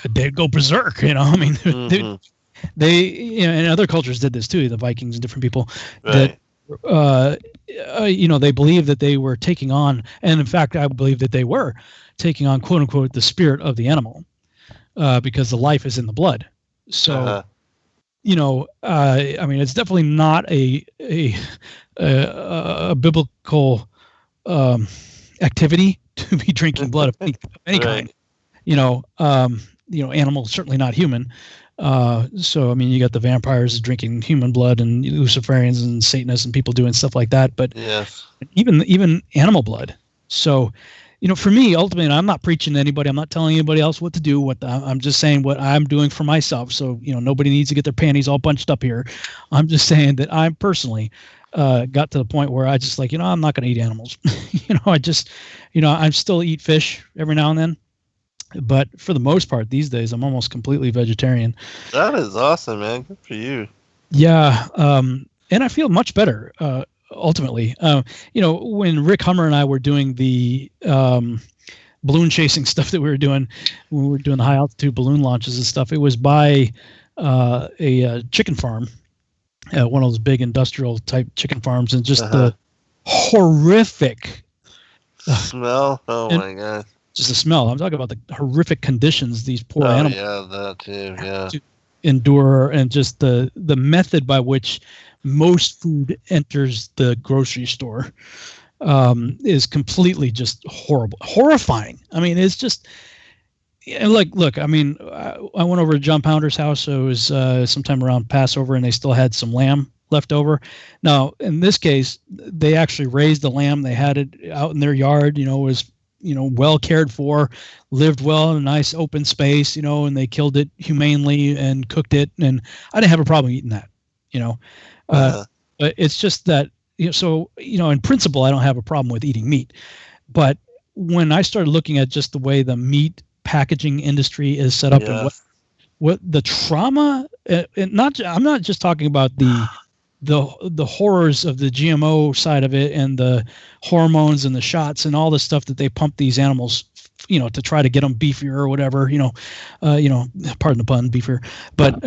[SPEAKER 3] they'd go berserk. I mean, they and other cultures did this too. The Vikings and different people that. They believed that they were taking on, and in fact, I believe that they were taking on, quote unquote, the spirit of the animal, because the life is in the blood. So, it's definitely not a biblical activity to be drinking blood of any kind. Animals, certainly not human. So, I mean, you got the vampires drinking human blood and Luciferians and Satanists and people doing stuff like that. But
[SPEAKER 2] yes,
[SPEAKER 3] even animal blood. So, for me, ultimately, I'm not preaching to anybody. I'm not telling anybody else what to do. I'm just saying what I'm doing for myself. So, nobody needs to get their panties all bunched up here. I'm just saying that I personally got to the point where I just like, I'm not going to eat animals. I still eat fish every now and then. But for the most part, these days, I'm almost completely vegetarian.
[SPEAKER 2] That is awesome, man. Good for you.
[SPEAKER 3] Yeah. And I feel much better, ultimately. When Rick Hummer and I were doing the balloon chasing stuff that we were doing, when we were doing the high altitude balloon launches and stuff, it was by a chicken farm, one of those big industrial type chicken farms, and just the horrific
[SPEAKER 2] smell. Oh, my God.
[SPEAKER 3] Just the smell. I'm talking about the horrific conditions these poor animals
[SPEAKER 2] that too,
[SPEAKER 3] to endure, and just the method by which most food enters the grocery store is completely just horrifying. I mean, it's just look. I mean, I went over to John Pounder's house. So it was sometime around Passover, and they still had some lamb left over. Now, in this case, they actually raised the lamb. They had it out in their yard. It was well cared for, lived well in a nice open space, and they killed it humanely and cooked it. And I didn't have a problem eating that, but it's just that, in principle, I don't have a problem with eating meat. But when I started looking at just the way the meat packaging industry is set up and what the trauma, I'm not just talking about the horrors of the GMO side of it and the hormones and the shots and all the stuff that they pump these animals, to try to get them beefier or whatever, pardon the pun, beefier, but,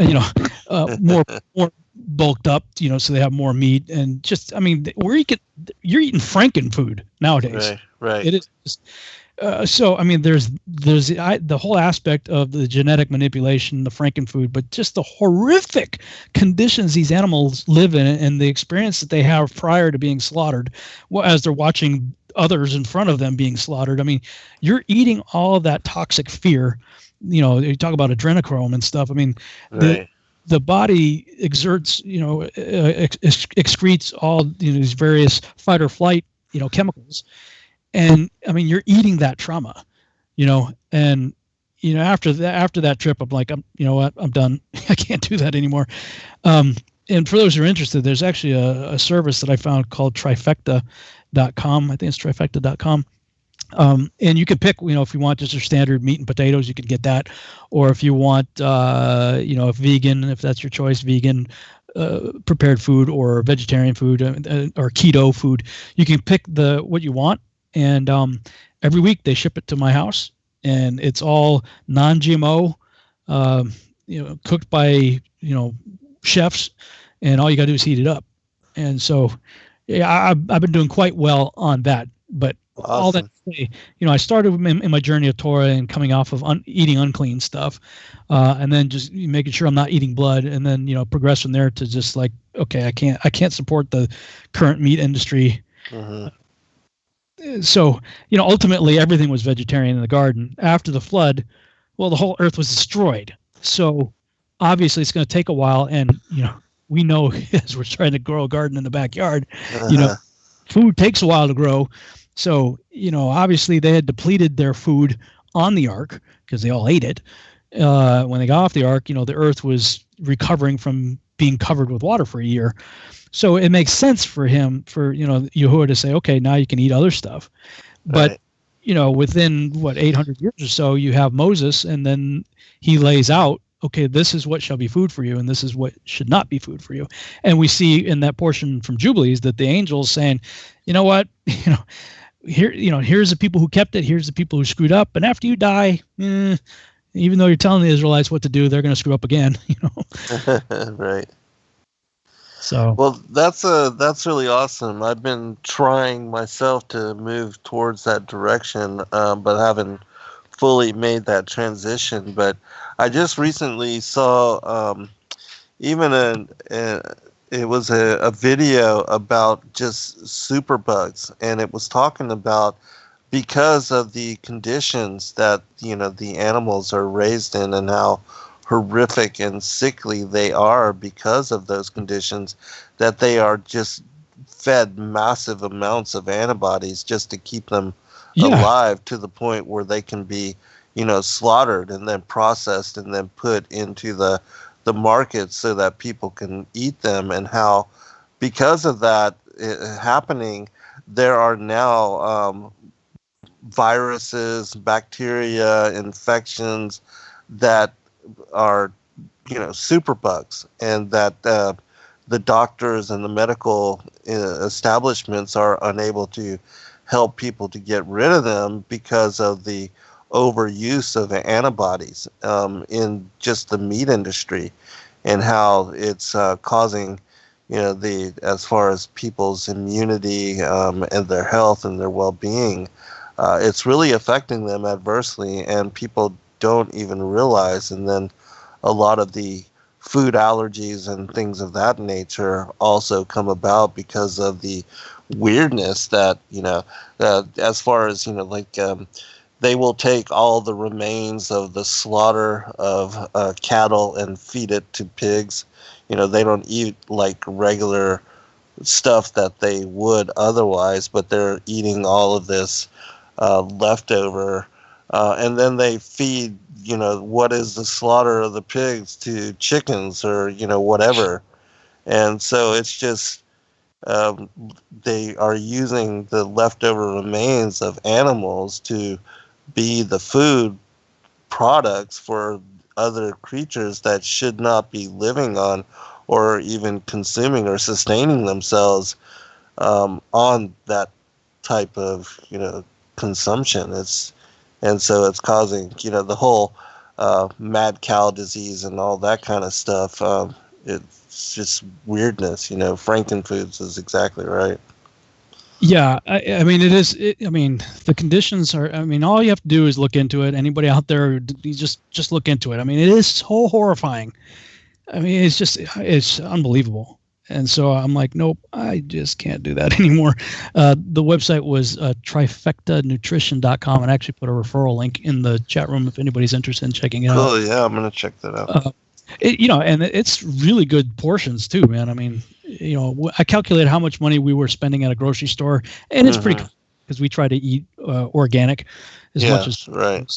[SPEAKER 3] more bulked up, so they have more meat. And just, I mean, you're eating Franken food nowadays.
[SPEAKER 2] Right.
[SPEAKER 3] It is just, so, I mean, there's the whole aspect of the genetic manipulation, the Franken food, but just the horrific conditions these animals live in and the experience that they have prior to being slaughtered, as they're watching others in front of them being slaughtered. I mean, you're eating all of that toxic fear. You talk about adrenochrome and stuff. I mean, the body exerts, excretes all these various fight or flight, chemicals. And I mean, you're eating that trauma, and, after that trip, I'm like, I'm done. I can't do that anymore. And for those who are interested, there's actually a service that I found called trifecta.com. I think it's trifecta.com. And you can pick, if you want just your standard meat and potatoes, you can get that. Or if you want, if vegan, if that's your choice, vegan, prepared food or vegetarian food or keto food, you can pick what you want. And every week they ship it to my house, and it's all non-GMO, cooked by chefs, and all you got to do is heat it up. And so, yeah, I've been doing quite well on that. But all that to say, I started in my journey of Torah and coming off of eating unclean stuff, and then just making sure I'm not eating blood, and then progress from there to just like, okay, I can't support the current meat industry. So ultimately everything was vegetarian in the garden. After the flood, well, the whole earth was destroyed. So obviously it's going to take a while, and we know as we're trying to grow a garden in the backyard, food takes a while to grow. So, obviously they had depleted their food on the ark because they all ate it. When they got off the ark, the earth was recovering from being covered with water for a year. So it makes sense for Yahuwah to say, okay, now you can eat other stuff. But, within 800 years or so, you have Moses, and then he lays out, okay, this is what shall be food for you, and this is what should not be food for you. And we see in that portion from Jubilees that the angel's saying, you know what, here's the people who kept it, here's the people who screwed up, and after you die, even though you're telling the Israelites what to do, they're going to screw up again.
[SPEAKER 2] Right.
[SPEAKER 3] So
[SPEAKER 2] well, that's really awesome. I've been trying myself to move towards that direction, but haven't fully made that transition. But I just recently saw it was a video about just superbugs, and it was talking about, because of the conditions that the animals are raised in and how horrific and sickly they are because of those conditions, that they are just fed massive amounts of antibodies just to keep them alive, to the point where they can be slaughtered and then processed and then put into the market so that people can eat them. And how, because of that happening, there are now viruses, bacteria, infections that are superbugs, and that the doctors and the medical establishments are unable to help people to get rid of them because of the overuse of antibodies in just the meat industry, and how it's causing as far as people's immunity and their health and their well-being, it's really affecting them adversely, and people don't even realize. And then a lot of the food allergies and things of that nature also come about because of the weirdness that as far as they will take all the remains of the slaughter of cattle and feed it to pigs. They don't eat like regular stuff that they would otherwise, but they're eating all of this leftover, and then they feed what is the slaughter of the pigs to chickens or whatever. And so it's just they are using the leftover remains of animals to be the food products for other creatures that should not be living on or even consuming or sustaining themselves on that type of consumption. And so it's causing the whole mad cow disease and all that kind of stuff. It's just weirdness. Frankenfoods is exactly right.
[SPEAKER 3] Yeah, I mean, it is. The conditions are. All you have to do is look into it. Anybody out there, you just look into it. It is so horrifying. It's unbelievable. And so I'm like, nope, I just can't do that anymore. The website was trifectanutrition.com, and I actually put a referral link in the chat room if anybody's interested in checking it out.
[SPEAKER 2] Oh yeah, I'm gonna check that out.
[SPEAKER 3] And it's really good portions too, man. I calculated how much money we were spending at a grocery store, and it's pretty cool because we try to eat organic as much as
[SPEAKER 2] right.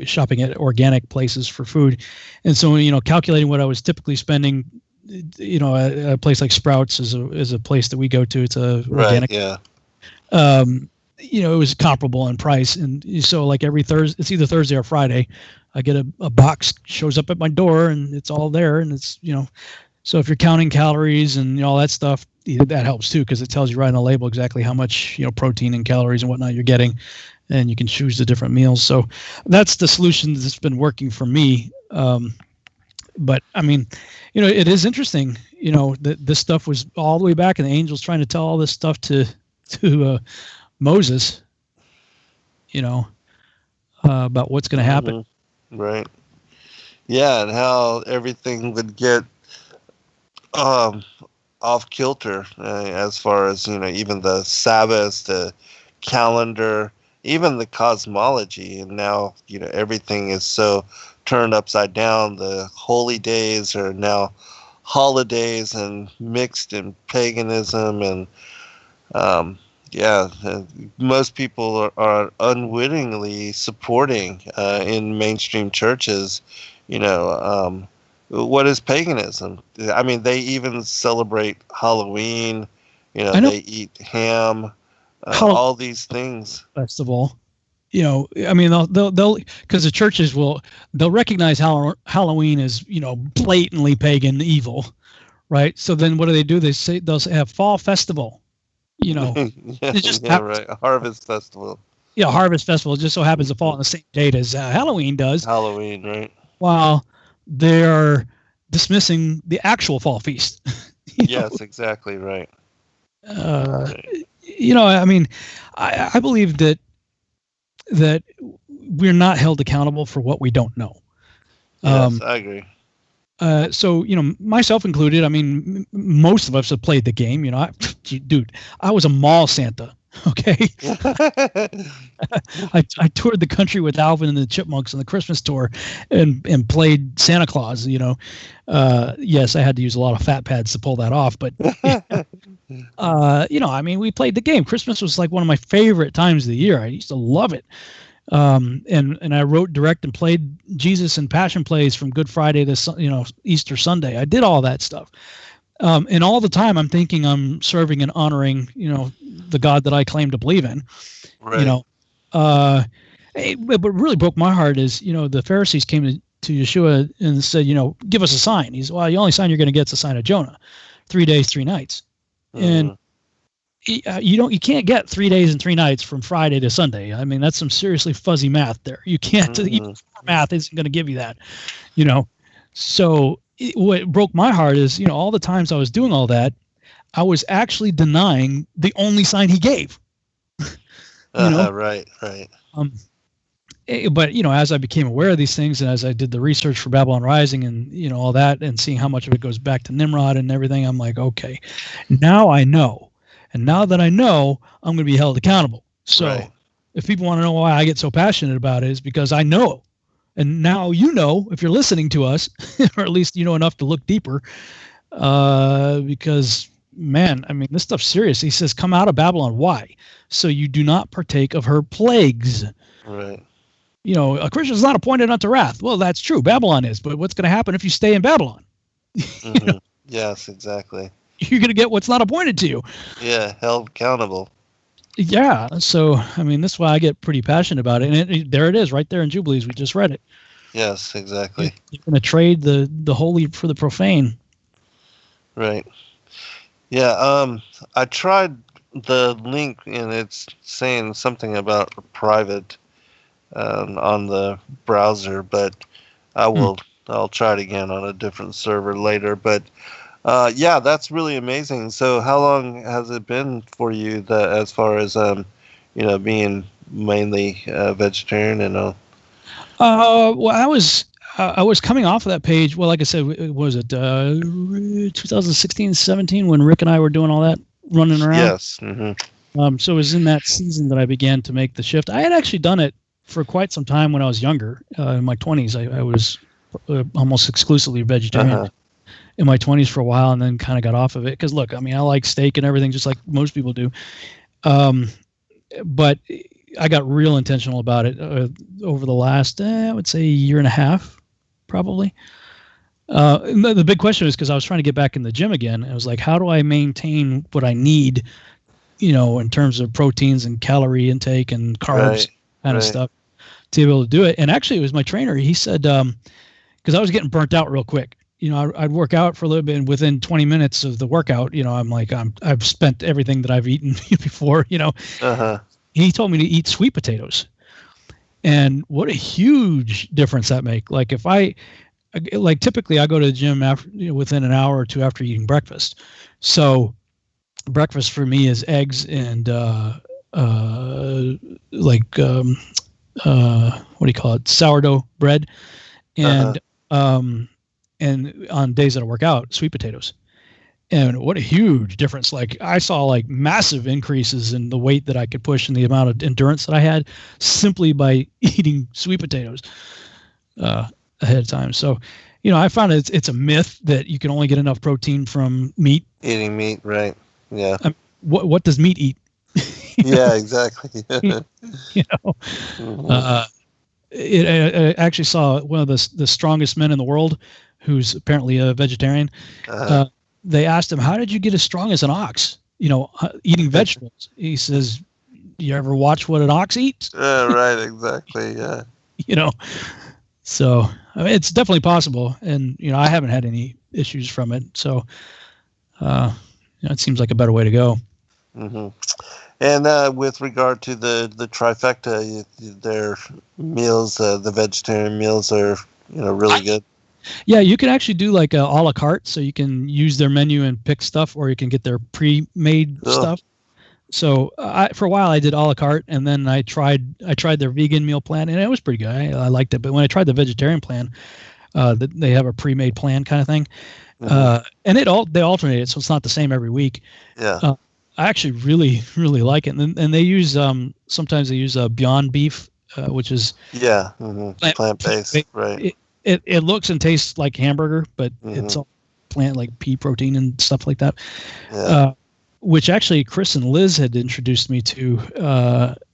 [SPEAKER 3] Shopping at organic places for food. And so, calculating what I was typically spending, a place like Sprouts is a place that we go to. It's a organic.
[SPEAKER 2] Right,
[SPEAKER 3] yeah. It was comparable in price. And so like every Thursday, it's either Thursday or Friday, I get a box shows up at my door, and it's all there. And it's, so if you're counting calories and all that stuff, that helps too, because it tells you right on the label exactly how much, protein and calories and whatnot you're getting, and you can choose the different meals. So that's the solution that's been working for me. But I mean, it is interesting, that this stuff was all the way back, and the angels trying to tell all this stuff to Moses, about what's going to happen.
[SPEAKER 2] Right. Yeah, and how everything would get off kilter as far as, even the Sabbath, the calendar, even the cosmology. And now, everything is so turned upside down. The holy days are now holidays and mixed in paganism. And most people are unwittingly supporting in mainstream churches, what is paganism? I mean, they even celebrate Halloween. They eat ham. All these things.
[SPEAKER 3] Festival. They'll because the churches they'll recognize Halloween as blatantly pagan evil, right? So then what do? They say they'll have fall festival.
[SPEAKER 2] Right. Harvest festival.
[SPEAKER 3] Yeah, harvest festival. It just so happens to fall on the same date as Halloween does.
[SPEAKER 2] Halloween, right?
[SPEAKER 3] While they're dismissing the actual fall feast.
[SPEAKER 2] Yes, exactly right.
[SPEAKER 3] I mean, I believe that we're not held accountable for what we don't know.
[SPEAKER 2] Yes, I agree.
[SPEAKER 3] So, myself included, I mean, most of us have played the game. I was a mall Santa. Okay. I toured the country with Alvin and the Chipmunks on the Christmas tour and played Santa Claus, yes, I had to use a lot of fat pads to pull that off, but I mean, we played the game. Christmas was like one of my favorite times of the year. I used to love it. And I wrote, direct, and played Jesus and Passion plays from Good Friday to Easter Sunday. I did all that stuff. And all the time I'm thinking I'm serving and honoring, the God that I claim to believe in.
[SPEAKER 2] Right.
[SPEAKER 3] What really broke my heart is, the Pharisees came to Yeshua and said, give us a sign. He's, well, the only sign you're going to get is the sign of Jonah, 3 days, 3 nights. And you can't get 3 days and 3 nights from Friday to Sunday. I mean, that's some seriously fuzzy math there. You can't, even math isn't going to give you that, So what broke my heart is, all the times I was doing all that, I was actually denying the only sign he gave.
[SPEAKER 2] Right.
[SPEAKER 3] But as I became aware of these things, and as I did the research for Babylon Rising and all that, and seeing how much of it goes back to Nimrod and everything, I'm like, okay, now I know. And now that I know, I'm going to be held accountable. So if people want to know why I get so passionate about it, is because I know. And now if you're listening to us, or at least enough to look deeper, because, man, I mean, this stuff's serious. He says, come out of Babylon. Why? So you do not partake of her plagues.
[SPEAKER 2] Right.
[SPEAKER 3] A Christian is not appointed unto wrath. Well, that's true. Babylon is. But what's going to happen if you stay in Babylon?
[SPEAKER 2] Yes, exactly.
[SPEAKER 3] You're going to get what's not appointed to you.
[SPEAKER 2] Yeah, held accountable.
[SPEAKER 3] Yeah. So, I mean, that's why I get pretty passionate about it. And there it is, right there in Jubilees. We just read it.
[SPEAKER 2] Yes, exactly.
[SPEAKER 3] You're going to trade the holy for the profane.
[SPEAKER 2] Right. Yeah. I tried the link, and it's saying something about private on the browser, but I'll try it again on a different server later. But yeah, that's really amazing. So how long has it been for you as far as being mainly vegetarian and all?
[SPEAKER 3] Well, I was coming off of that page. Well, like I said, was it 2016, 17 when Rick and I were doing all that running around?
[SPEAKER 2] Yes. Mm-hmm.
[SPEAKER 3] So it was in that season that I began to make the shift. I had actually done it for quite some time when I was younger. In my 20s, I was almost exclusively vegetarian in my 20s for a while, and then kind of got off of it. Because look, I mean, I like steak and everything just like most people do. But I got real intentional about it over the last, I would say, year and a half, probably. The big question is because I was trying to get back in the gym again. I was like, how do I maintain what I need, in terms of proteins and calorie intake and carbs kind of stuff to be able to do it. And actually, it was my trainer. He said, because I was getting burnt out real quick. I'd work out for a little bit, and within 20 minutes of the workout, I'm like, I've spent everything that I've eaten before, He told me to eat sweet potatoes, and what a huge difference that make. Like if I like typically I go to the gym after, within an hour or two after eating breakfast. So breakfast for me is eggs and what do you call it? Sourdough bread, and and on days that I work out, sweet potatoes. And what a huge difference. Like I saw like massive increases in the weight that I could push and the amount of endurance that I had simply by eating sweet potatoes ahead of time. So, I found it's a myth that you can only get enough protein from meat.
[SPEAKER 2] Eating meat, right? Yeah.
[SPEAKER 3] What does meat eat?
[SPEAKER 2] Yeah, exactly.
[SPEAKER 3] I actually saw one of the strongest men in the world, who's apparently a vegetarian. They asked him, "How did you get as strong as an ox? Eating vegetables?" He says, "You ever watch what an ox eats?"
[SPEAKER 2] Right, exactly. Yeah.
[SPEAKER 3] So it's definitely possible, and I haven't had any issues from it. So it seems like a better way to go.
[SPEAKER 2] Mm-hmm. And with regard to the trifecta, their meals, the vegetarian meals are really good.
[SPEAKER 3] Yeah, you can actually do like a la carte, so you can use their menu and pick stuff, or you can get their pre-made stuff. So for a while I did a la carte, and then I tried their vegan meal plan, and it was pretty good. I liked it. But when I tried the vegetarian plan, they have a pre-made plan kind of thing, and they alternate it, so it's not the same every week.
[SPEAKER 2] Yeah.
[SPEAKER 3] I actually really, really like it, and they use sometimes they use Beyond Beef, which is
[SPEAKER 2] plant-based, right?
[SPEAKER 3] It looks and tastes like hamburger, but it's all plant, like pea protein and stuff like that.
[SPEAKER 2] Yeah.
[SPEAKER 3] Which actually Chris and Liz had introduced me to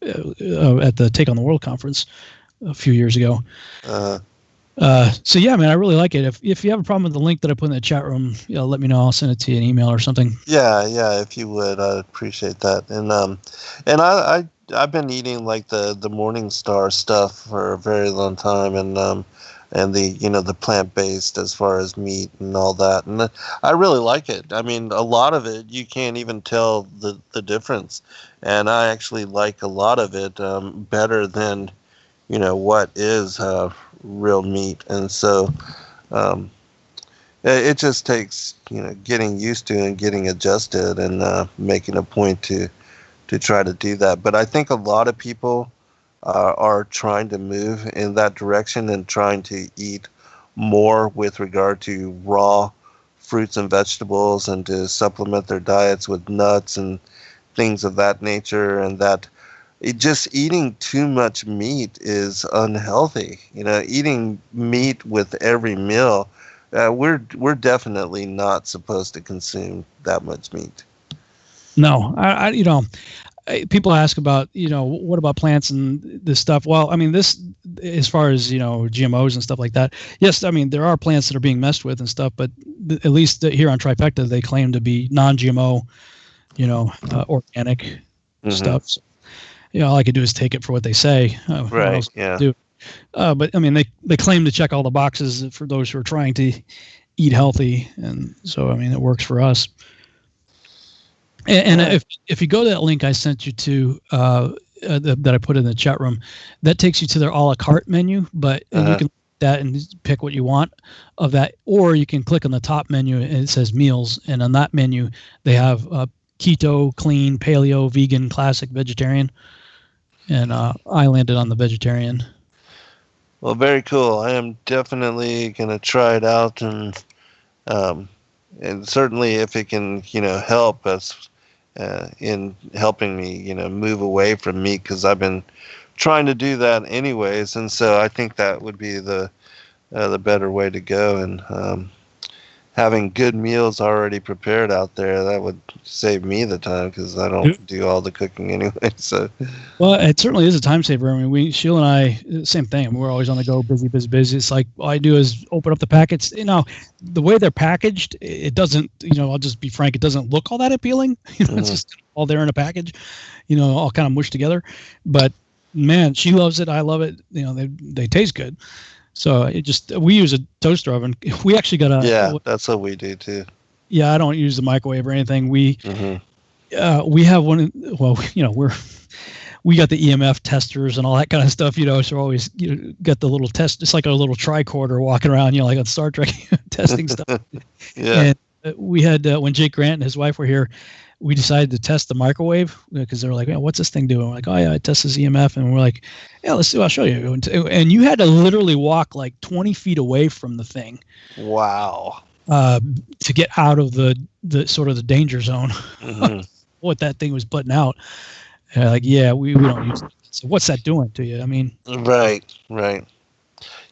[SPEAKER 3] at the Take on the World conference a few years ago. So yeah, man, I really like it. If you have a problem with the link that I put in the chat room, let me know. I'll send it to you an email or something.
[SPEAKER 2] Yeah, if you would, I'd appreciate that. And I've been eating like the Morning Star stuff for a very long time, and the plant-based as far as meat and all that, and I really like it. I mean, a lot of it you can't even tell the difference, and I actually like a lot of it better than what is real meat. And so it just takes getting used to and getting adjusted, and making a point to try to do that. But I think a lot of people are trying to move in that direction and trying to eat more with regard to raw fruits and vegetables, and to supplement their diets with nuts and things of that nature, and that just eating too much meat is unhealthy. Eating meat with every meal, we're definitely not supposed to consume that much meat.
[SPEAKER 3] No, people ask about, what about plants and this stuff? Well, I mean, this, as far as, GMOs and stuff like that. Yes, I mean, there are plants that are being messed with and stuff, but at least here on Trifecta, they claim to be non-GMO, organic stuff. So, all I could do is take it for what they say.
[SPEAKER 2] Right, yeah.
[SPEAKER 3] But I mean, they claim to check all the boxes for those who are trying to eat healthy. And so, I mean, it works for us. And if you go to that link I sent you to, that I put in the chat room, that takes you to their a la carte menu. But and you can that and pick what you want of that, or you can click on the top menu and it says meals, and on that menu they have keto, clean, paleo, vegan, classic, vegetarian, and I landed on the vegetarian.
[SPEAKER 2] Well, very cool. I am definitely gonna try it out, and certainly if it can help us in helping me move away from meat, because I've been trying to do that anyways, and so I think that would be the better way to go. And having good meals already prepared out there, that would save me the time, because I don't do all the cooking anyway. So,
[SPEAKER 3] well, it certainly is a time saver. I mean, Sheila and I, same thing. We're always on the go, busy. It's like all I do is open up the packets. The way they're packaged, it doesn't. I'll just be frank, it doesn't look all that appealing. It's just all there in a package. All kind of mushed together. But man, she loves it. I love it. They taste good. So we use a toaster oven. We actually got
[SPEAKER 2] that's what we do too.
[SPEAKER 3] Yeah, I don't use the microwave or anything. We have one. Well, we got the EMF testers and all that kind of stuff, so we're always got the little test. It's like a little tricorder walking around, like on Star Trek testing stuff.
[SPEAKER 2] Yeah.
[SPEAKER 3] And we had when Jake Grant and his wife were here, we decided to test the microwave because they were like, what's this thing doing? We're like, oh yeah, it tests EMF. And we're like, yeah, let's see, I'll show you. And you had to literally walk like 20 feet away from the thing.
[SPEAKER 2] Wow.
[SPEAKER 3] To get out of the sort of the danger zone.
[SPEAKER 2] Mm-hmm.
[SPEAKER 3] What that thing was putting out. Like, yeah, we don't use it. So what's that doing to you? I mean,
[SPEAKER 2] right.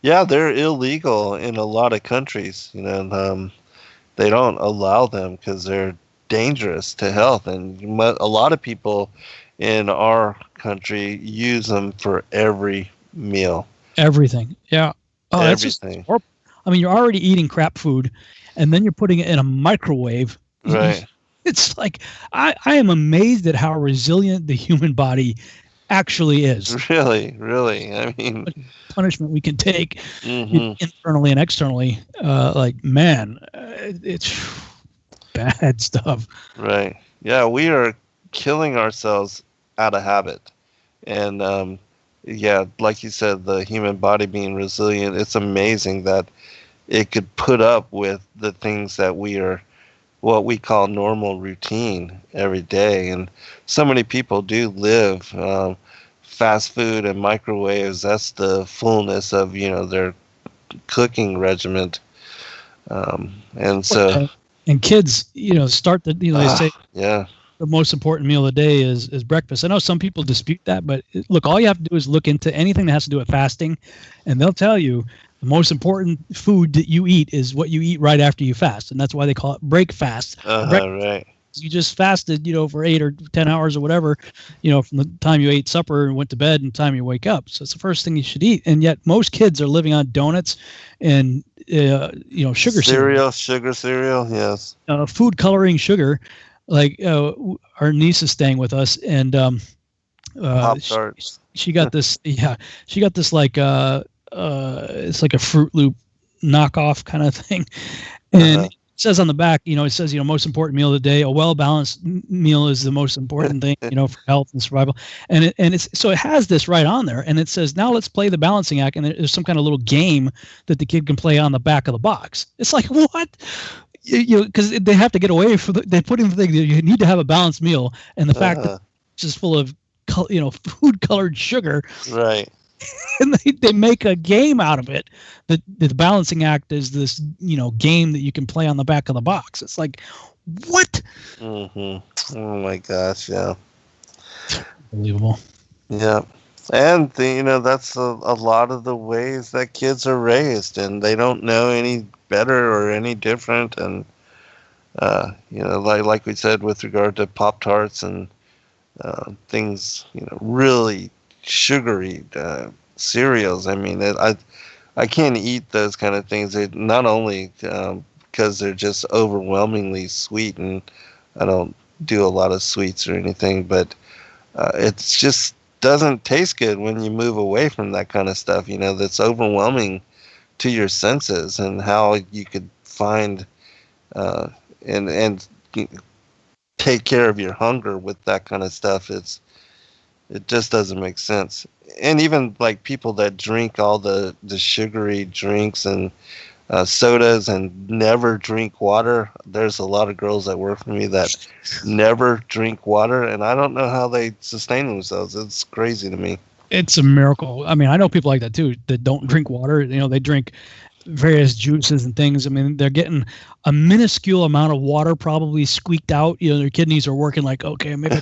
[SPEAKER 2] Yeah, they're illegal in a lot of countries. They don't allow them because they're dangerous to health, and a lot of people in our country use them for every meal.
[SPEAKER 3] Everything. Yeah. Oh,
[SPEAKER 2] everything.
[SPEAKER 3] I mean, you're already eating crap food, and then you're putting it in a microwave.
[SPEAKER 2] Right.
[SPEAKER 3] It's like I am amazed at how resilient the human body actually is.
[SPEAKER 2] Really. I mean,
[SPEAKER 3] punishment we can take internally and externally. It's bad stuff.
[SPEAKER 2] Right. Yeah, we are killing ourselves out of habit. And like you said, the human body being resilient, it's amazing that it could put up with the things that what we call normal routine every day. And so many people do live fast food and microwaves. That's the fullness of, their cooking regimen.
[SPEAKER 3] And kids, start the, they say
[SPEAKER 2] the
[SPEAKER 3] most important meal of the day is breakfast. I know some people dispute that, but look, all you have to do is look into anything that has to do with fasting, and they'll tell you the most important food that you eat is what you eat right after you fast, and that's why they call it break fast.
[SPEAKER 2] Right.
[SPEAKER 3] You just fasted, for 8 or 10 hours or whatever, from the time you ate supper and went to bed and the time you wake up. So it's the first thing you should eat. And yet most kids are living on donuts and, sugar
[SPEAKER 2] cereal. Sugar cereal, yes.
[SPEAKER 3] Food coloring sugar. Like our niece is staying with us, and
[SPEAKER 2] Pop-Tarts.
[SPEAKER 3] She got this. Yeah, she got this like it's like a Fruit Loop knockoff kind of thing, and it says on the back, it says most important meal of the day. A well-balanced meal is the most important thing, for health and survival. And it has this right on there, and it says now let's play the balancing act, and there's some kind of little game that the kid can play on the back of the box. It's like what? Because they have to get away from they put in the thing that you need to have a balanced meal, and the fact that it's just full of food colored sugar,
[SPEAKER 2] right?
[SPEAKER 3] And they make a game out of it. The balancing act is this game that you can play on the back of the box. It's like what?
[SPEAKER 2] Oh my gosh, yeah,
[SPEAKER 3] unbelievable.
[SPEAKER 2] Yeah. And that's a lot of the ways that kids are raised, and they don't know any better or any different. And like we said with regard to Pop-Tarts and things, really sugary cereals. I mean, I can't eat those kind of things. Not only because they're just overwhelmingly sweet, and I don't do a lot of sweets or anything, but it's just doesn't taste good when you move away from that kind of stuff, that's overwhelming to your senses, and how you could find and take care of your hunger with that kind of stuff. It just doesn't make sense. And even like people that drink all the sugary drinks and sodas and never drink water. There's a lot of girls that work for me that never drink water, and I don't know how they sustain themselves. It's crazy to me.
[SPEAKER 3] It's a miracle. I mean, I know people like that too that don't drink water. They drink various juices and things. I mean, they're getting a minuscule amount of water probably squeaked out. Their kidneys are working like, okay, maybe I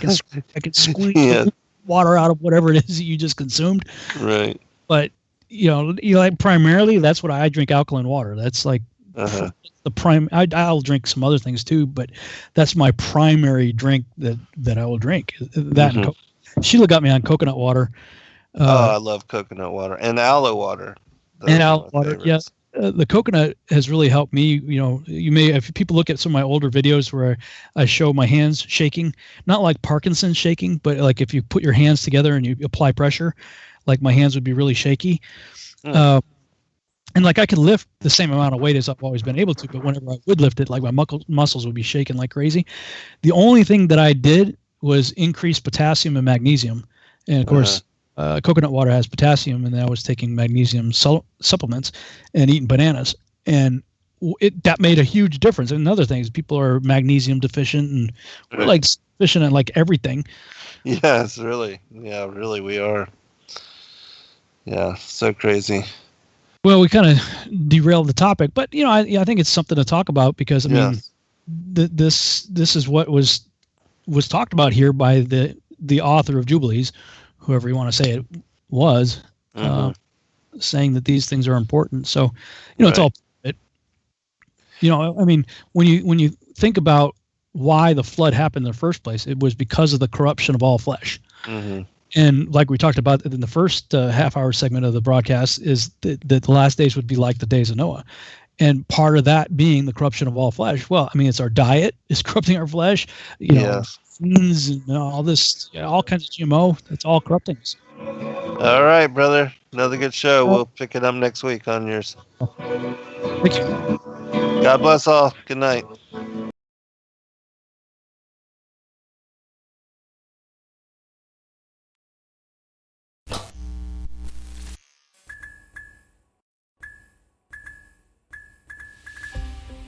[SPEAKER 3] can squeeze water out of whatever it is that you just consumed.
[SPEAKER 2] Right.
[SPEAKER 3] But like primarily that's what I drink, alkaline water. That's like the prime. I'll drink some other things too, but that's my primary drink that I will drink. That and Sheila got me on coconut water.
[SPEAKER 2] I love coconut water and aloe water.
[SPEAKER 3] Aloe water, yes. The coconut has really helped me. If people look at some of my older videos where I show my hands shaking, not like Parkinson's shaking, but like if you put your hands together and you apply pressure, like my hands would be really shaky. And like I could lift the same amount of weight as I've always been able to, but whenever I would lift it, like my muscles would be shaking like crazy. The only thing that I did was increase potassium and magnesium. And of course, coconut water has potassium, and I was taking magnesium supplements and eating bananas, and that made a huge difference. And other things, people are magnesium deficient, and we're like deficient in like everything.
[SPEAKER 2] Yes, really. Yeah, really, we are. Yeah, so crazy.
[SPEAKER 3] Well, we kind of derailed the topic, but I think it's something to talk about because I mean, this is what was talked about here by the author of Jubilees, whoever you want to say it was, saying that these things are important. So, it's all it. I mean, when you think about why the flood happened in the first place, it was because of the corruption of all flesh. Mm-hmm. And like we talked about in the first half-hour segment of the broadcast, is that the last days would be like the days of Noah. And part of that being the corruption of all flesh. Well, I mean, it's our diet is corrupting our flesh, foods and all this, all kinds of GMO. It's all corrupting us.
[SPEAKER 2] All right, brother. Another good show. We'll pick it up next week on yours.
[SPEAKER 3] Thank you.
[SPEAKER 2] God bless all. Good night.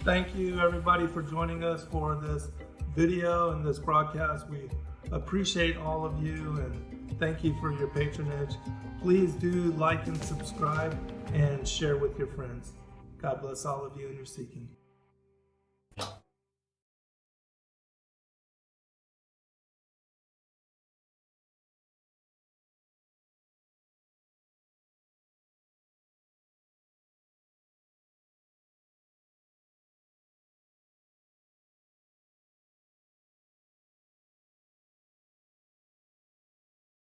[SPEAKER 8] Thank you, everybody, for joining us for this video and this broadcast. We appreciate all of you and thank you for your patronage. Please do like and subscribe and share with your friends. God bless all of you in your seeking.